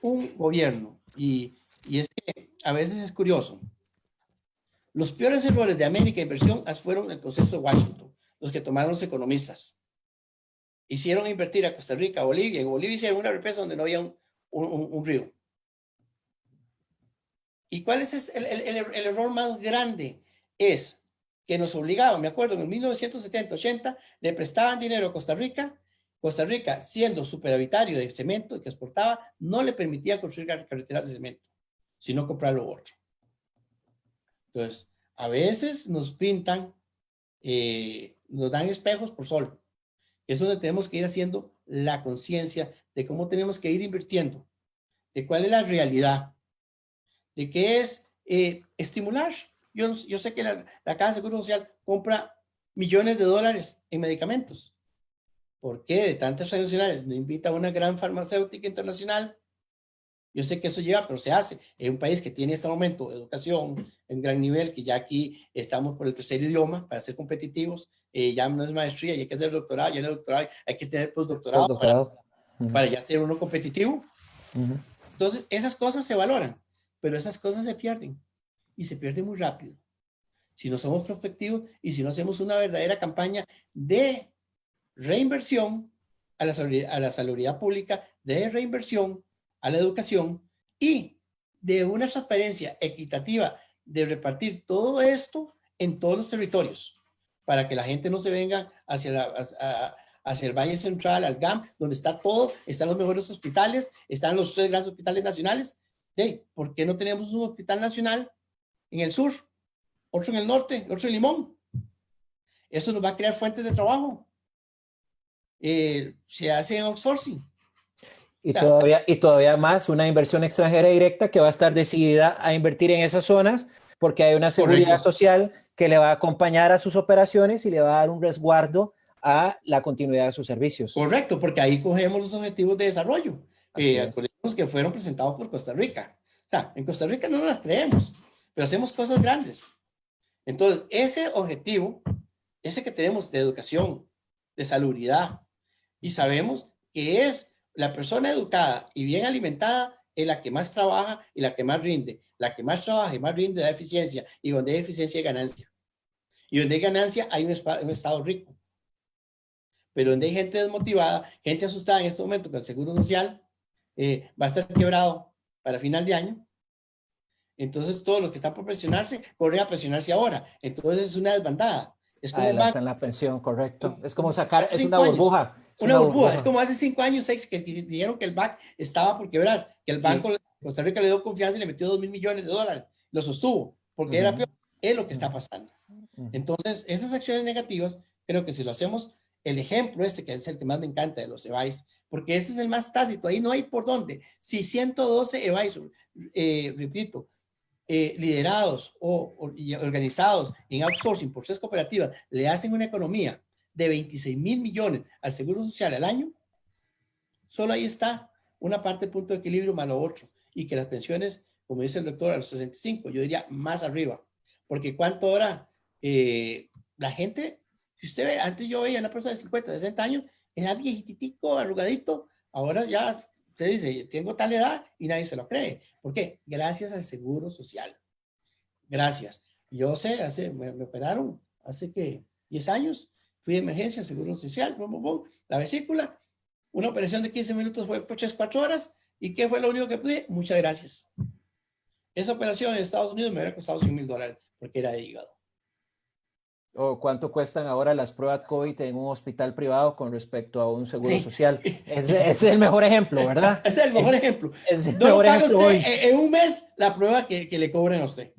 un gobierno. Y es que a veces es curioso. Los peores errores de América Inversión fueron el proceso de Washington, los que tomaron los economistas. hicieron invertir a Costa Rica, a Bolivia. En Bolivia hicieron una represa donde no había un río. ¿Y cuál es el error más grande? Es que nos obligaban, me acuerdo, en 1970, 80, le prestaban dinero a Costa Rica. Costa Rica, siendo superavitario de cemento y que exportaba, no le permitía construir carreteras de cemento, sino comprar lo otro. Entonces, a veces nos pintan, nos dan espejos por sol. Es donde tenemos que ir haciendo la conciencia de cómo tenemos que ir invirtiendo, de cuál es la realidad, de qué es estimular. Yo sé que la Caja de Seguro Social compra millones de dólares en medicamentos. ¿Por qué de tantas transnacionales no invita a una gran farmacéutica internacional? Yo sé que eso lleva, pero se hace. En un país que tiene en este momento educación en gran nivel, que ya aquí estamos por el tercer idioma para ser competitivos, ya no es maestría, ya hay que hacer doctorado, ya no es doctorado, hay que tener postdoctorado Postdoctorado. para ya tener uno competitivo. Ujú. Entonces, esas cosas se valoran, pero esas cosas se pierden y se pierden muy rápido. Si no somos prospectivos y si no hacemos una verdadera campaña de reinversión a la salubridad pública, de reinversión a la educación y de una transparencia equitativa de repartir todo esto en todos los territorios para que la gente no se venga hacia el Valle Central, al GAM, donde está todo, están los mejores hospitales, están los 3 grandes hospitales nacionales. Hey, ¿por qué no tenemos un hospital nacional en el sur, otro en el norte, otro en Limón? Eso nos va a crear fuentes de trabajo. Se hace en outsourcing. Y O sea, todavía más una inversión extranjera directa que va a estar decidida a invertir en esas zonas porque hay una seguridad correcto, social que le va a acompañar a sus operaciones y le va a dar un resguardo a la continuidad de sus servicios. correcto, porque ahí cogemos los objetivos de desarrollo, Así es. acordémonos que fueron presentados por Costa Rica. O sea, en Costa Rica no nos las creemos, pero hacemos cosas grandes. Entonces, ese objetivo, ese que tenemos de educación, de salubridad, y sabemos que es la persona educada y bien alimentada es la que más trabaja y la que más rinde. La que más trabaja y más rinde da eficiencia, y donde hay eficiencia hay ganancia. Y donde hay ganancia hay un estado rico. Pero donde hay gente desmotivada, gente asustada en este momento con el Seguro Social, va a estar quebrado para final de año. Entonces, todos los que están por pensionarse, corren a pensionarse ahora. Entonces, es una desbandada. Es como Adelantan la pensión, correcto. Es como sacar, hace es una 5 años. burbuja. Es Una burbuja. Es como hace 5 años, 6, que dijeron que el BAC estaba por quebrar, que el banco de Costa Rica le dio confianza y le metió $2,000 millones. Lo sostuvo, porque era peor. Es lo que está pasando. Entonces, esas acciones negativas, creo que si lo hacemos, el ejemplo que es el que más me encanta de los EVAIS, porque ese es el más tácito, ahí no hay por dónde. Si 112 EVAIS, repito, liderados y organizados en outsourcing por 6 cooperativas, le hacen una economía de 26,000 millones al Seguro Social al año, solo ahí está una parte de punto de equilibrio más lo otro. Y que las pensiones, como dice el doctor, a los 65, yo diría más arriba. Porque cuánto ahora la gente, si usted ve, antes yo veía a una persona de 50, 60 años, era viejitico, arrugadito, ahora ya usted dice, tengo tal edad y nadie se lo cree. ¿Por qué? Gracias al Seguro Social. Gracias. Yo sé, me operaron hace que 10 años, fui de emergencia, Seguro Social, la vesícula, una operación de 15 minutos fue por 3, 4 horas. ¿Y qué fue lo único que pude? Muchas gracias. Esa operación en Estados Unidos me hubiera costado $100,000 porque era de hígado. ¿O cuánto cuestan ahora las pruebas COVID en un hospital privado con respecto a un seguro social? Ese es el mejor ejemplo, ¿verdad? Ese es el mejor ejemplo. Es el No mejor lo paga ejemplo usted hoy. en un mes la prueba que le cobren a usted.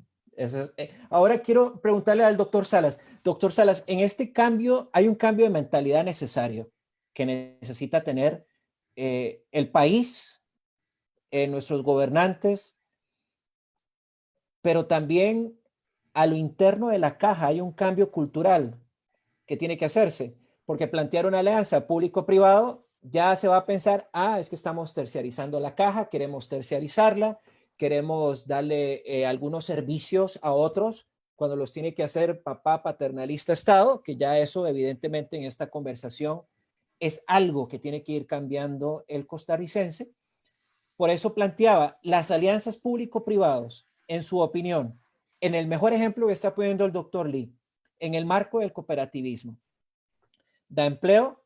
Ahora quiero preguntarle al doctor Salas. Doctor Salas, en este cambio hay un cambio de mentalidad necesario que necesita tener el país, nuestros gobernantes, pero también a lo interno de la caja hay un cambio cultural que tiene que hacerse, porque plantear una alianza público-privado ya se va a pensar, es que estamos terciarizando la caja, queremos terciarizarla, queremos darle algunos servicios a otros cuando los tiene que hacer papá paternalista Estado, que ya eso evidentemente en esta conversación es algo que tiene que ir cambiando el costarricense. Por eso planteaba las alianzas público-privados, en su opinión, en el mejor ejemplo que está poniendo el doctor Lee, en el marco del cooperativismo. Da empleo,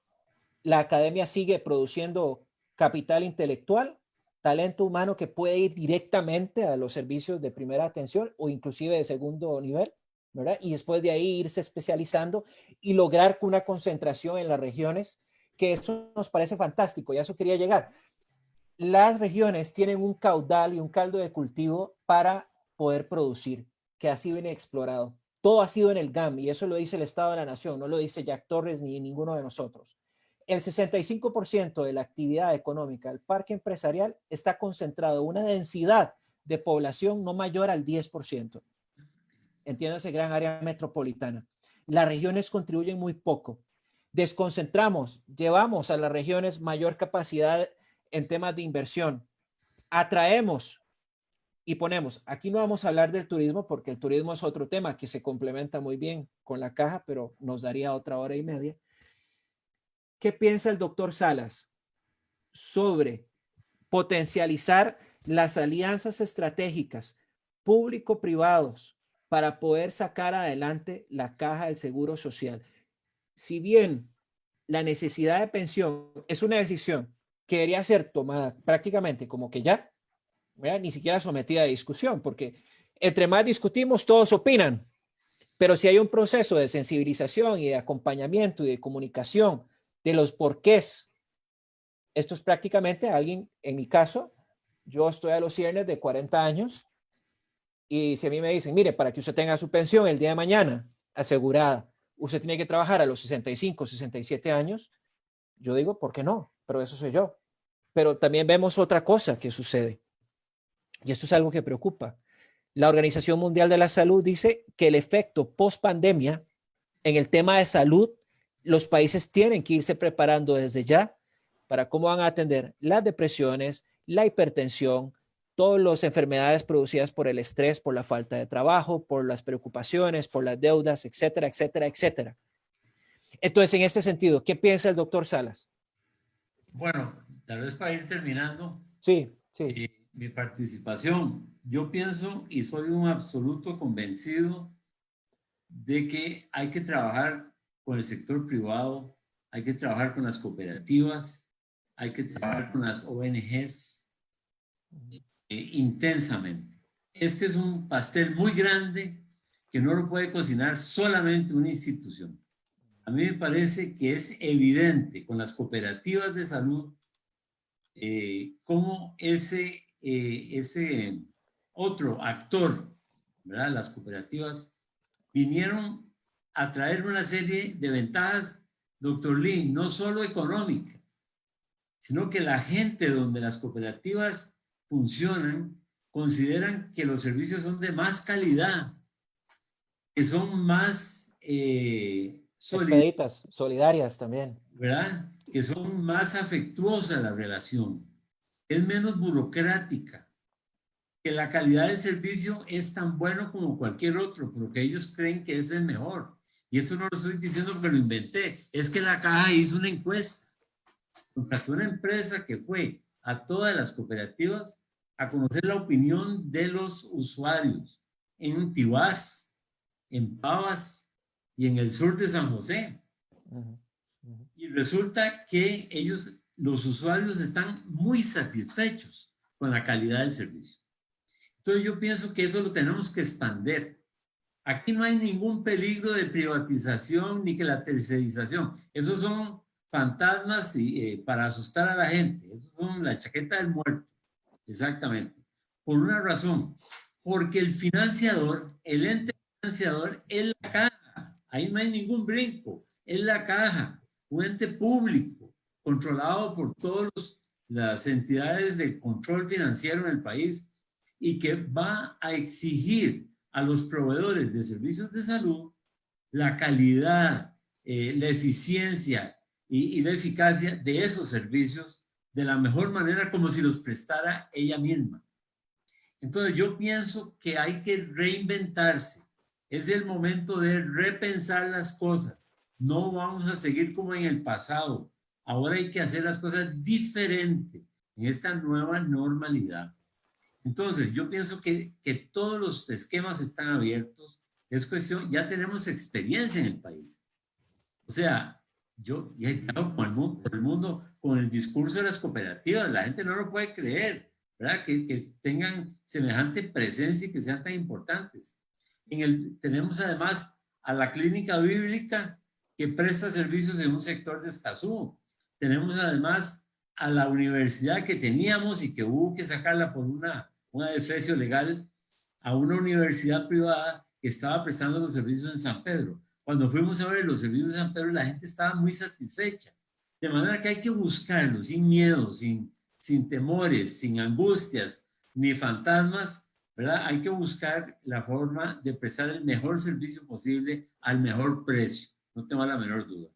la academia sigue produciendo capital intelectual, talento humano que puede ir directamente a los servicios de primera atención o inclusive de segundo nivel, ¿verdad? Y después de ahí irse especializando y lograr una concentración en las regiones, que eso nos parece fantástico, y a eso quería llegar. Las regiones tienen un caudal y un caldo de cultivo para poder producir, que así viene explorado. Todo ha sido en el GAM, y eso lo dice el Estado de la Nación, no lo dice Jack Torres ni ninguno de nosotros. El 65% de la actividad económica del parque empresarial está concentrado en una densidad de población no mayor al 10%. Entiéndase, gran área metropolitana. Las regiones contribuyen muy poco. Desconcentramos, llevamos a las regiones mayor capacidad en temas de inversión. Atraemos y ponemos, aquí no vamos a hablar del turismo porque el turismo es otro tema que se complementa muy bien con la caja, pero nos daría otra hora y media. ¿Qué piensa el doctor Salas sobre potencializar las alianzas estratégicas público-privados para poder sacar adelante la caja del seguro social? Si bien la necesidad de pensión es una decisión que debería ser tomada prácticamente como que ya, ¿verdad? Ni siquiera sometida a discusión, porque entre más discutimos, todos opinan, pero si hay un proceso de sensibilización y de acompañamiento y de comunicación de los porqués, esto es prácticamente alguien, en mi caso, yo estoy a los cierres de 40 años y si a mí me dicen, mire, para que usted tenga su pensión el día de mañana asegurada, usted tiene que trabajar a los 65, 67 años, yo digo, ¿por qué no? Pero eso soy yo. Pero también vemos otra cosa que sucede, y esto es algo que preocupa. La Organización Mundial de la Salud dice que el efecto post pandemia en el tema de salud, los países tienen que irse preparando desde ya para cómo van a atender las depresiones, la hipertensión, todas las enfermedades producidas por el estrés, por la falta de trabajo, por las preocupaciones, por las deudas, etcétera, etcétera, etcétera. Entonces, en este sentido, ¿qué piensa el doctor Salas? Bueno, tal vez para ir terminando Sí, sí. mi participación, yo pienso y soy un absoluto convencido de que hay que trabajar con el sector privado, hay que trabajar con las cooperativas, hay que trabajar con las ONGs intensamente. Este es un pastel muy grande que no lo puede cocinar solamente una institución. A mí me parece que es evidente con las cooperativas de salud cómo ese otro actor, ¿verdad? Las cooperativas vinieron a traer una serie de ventajas, doctor Lee, no solo económicas, sino que la gente donde las cooperativas funcionan consideran que los servicios son de más calidad, que son más Expeditas, solidarias también. ¿verdad? Que son más afectuosas la relación, es menos burocrática, que la calidad del servicio es tan bueno como cualquier otro, pero que ellos creen que es el mejor. Y esto no lo estoy diciendo porque lo inventé, es que la caja hizo una encuesta, contrató una empresa que fue a todas las cooperativas a conocer la opinión de los usuarios en Tibás, en Pavas y en el sur de San José. Y resulta que ellos, los usuarios, están muy satisfechos con la calidad del servicio. Entonces yo pienso que eso lo tenemos que expandir. Aquí no hay ningún peligro de privatización ni que la tercerización. Esos son fantasmas para asustar a la gente. Esos son la chaqueta del muerto. Exactamente. Por una razón. Porque el financiador, el ente financiador es la caja. Ahí no hay ningún brinco. Es la caja. Un ente público controlado por todas las entidades de control financiero en el país y que va a exigir a los proveedores de servicios de salud la calidad, la eficiencia y la eficacia de esos servicios de la mejor manera como si los prestara ella misma. Entonces yo pienso que hay que reinventarse. Es el momento de repensar las cosas. No vamos a seguir como en el pasado. Ahora hay que hacer las cosas diferente en esta nueva normalidad. Entonces, yo pienso que todos los esquemas están abiertos. Es cuestión, ya tenemos experiencia en el país. O sea, y he estado con el mundo, con el discurso de las cooperativas, la gente no lo puede creer, ¿verdad? Que tengan semejante presencia y que sean tan importantes. Tenemos además a la clínica bíblica que presta servicios en un sector de Escazú. Tenemos además a la universidad que teníamos y que hubo que sacarla por una desprecio legal, a una universidad privada que estaba prestando los servicios en San Pedro. Cuando fuimos a ver los servicios de San Pedro, la gente estaba muy satisfecha. De manera que hay que buscarlo sin miedo, sin temores, sin angustias, ni fantasmas, ¿verdad? Hay que buscar la forma de prestar el mejor servicio posible al mejor precio. No tengo la menor duda.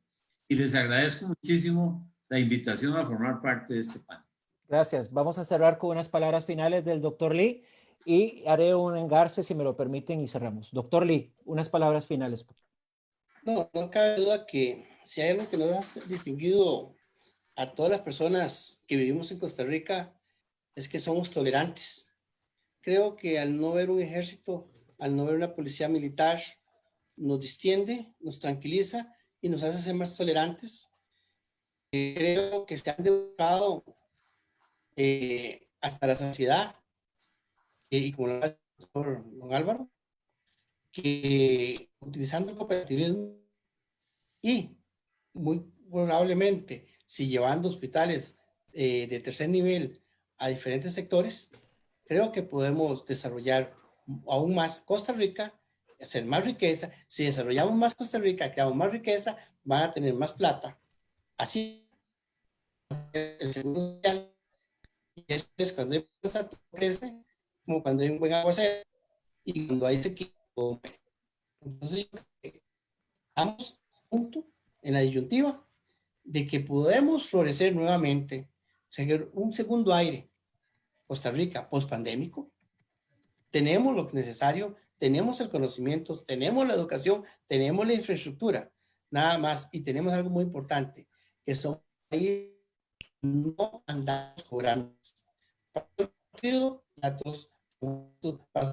Y les agradezco muchísimo la invitación a formar parte de este panel. Gracias. Vamos a cerrar con unas palabras finales del doctor Lee y haré un engarce, si me lo permiten, y cerramos. Doctor Lee, unas palabras finales. No, no cabe duda que si hay algo que nos ha distinguido a todas las personas que vivimos en Costa Rica es que somos tolerantes. Creo que al no ver un ejército, al no ver una policía militar, nos distiende, nos tranquiliza y nos hace ser más tolerantes. Creo que se han demostrado hasta la saciedad, y como lo ha dicho el doctor don Álvaro, que utilizando el cooperativismo y muy probablemente si llevando hospitales de tercer nivel a diferentes sectores, creo que podemos desarrollar aún más Costa Rica, hacer más riqueza. Si desarrollamos más Costa Rica, creamos más riqueza, van a tener más plata. Así, el seguro social, y eso es cuando hay plata, todo crece, como cuando hay un buen aguacero y cuando hay sequía, todo muere. Entonces, yo creo que estamos juntos en la disyuntiva de que podemos florecer nuevamente, seguir un segundo aire. Costa Rica post-pandémico, tenemos lo necesario, tenemos el conocimiento, tenemos la educación, tenemos la infraestructura, nada más, y tenemos algo muy importante, que son ahí no andamos cobrando. Para el partido, para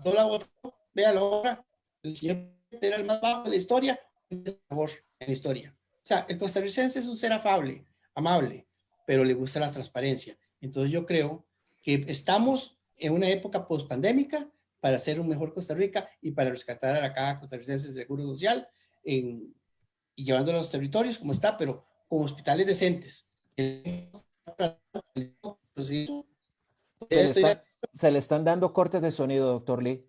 todo la otra, vea la obra, el señor era el más bajo de la historia, el mejor en la historia. O sea, el costarricense es un ser afable, amable, pero le gusta la transparencia. Entonces yo creo que estamos en una época post-pandémica para hacer un mejor Costa Rica y para rescatar a la Caja Costarricense de Seguro Social y llevándolo a los territorios como está, pero con hospitales decentes. Se le están dando cortes de sonido, doctor Lee.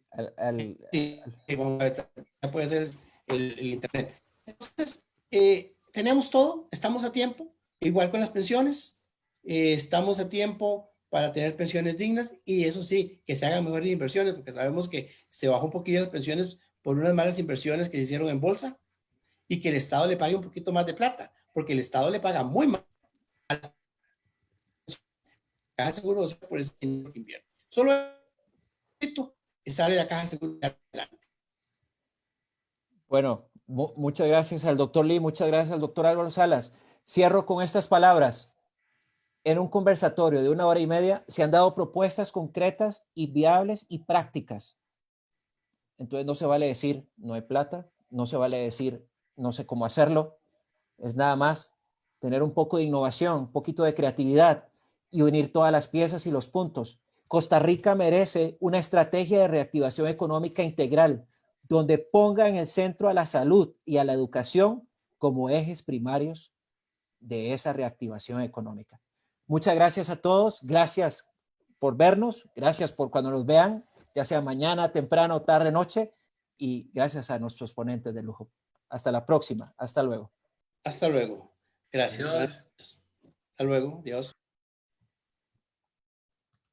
Sí, ya puede ser el internet. Entonces, tenemos todo, estamos a tiempo, igual con las pensiones, estamos a tiempo para tener pensiones dignas y eso sí, que se hagan mejores inversiones, porque sabemos que se bajó un poquillo las pensiones por unas malas inversiones que se hicieron en bolsa y que el Estado le pague un poquito más de plata, porque el Estado le paga muy mal. Caja de Seguro por ese dinero que invierte. Solo esto sale la Caja de Seguro. Bueno, muchas gracias al doctor Lee, muchas gracias al doctor Álvaro Salas. Cierro con estas palabras. En un conversatorio de 1 hora y media se han dado propuestas concretas y viables y prácticas. Entonces no se vale decir no hay plata, no se vale decir no sé cómo hacerlo. Es nada más tener un poco de innovación, un poquito de creatividad y unir todas las piezas y los puntos. Costa Rica merece una estrategia de reactivación económica integral donde ponga en el centro a la salud y a la educación como ejes primarios de esa reactivación económica. Muchas gracias a todos, gracias por vernos, gracias por cuando nos vean, ya sea mañana, temprano, tarde, noche, y gracias a nuestros ponentes de lujo. Hasta la próxima, hasta luego. Hasta luego. Gracias. Adiós. Hasta luego. Dios.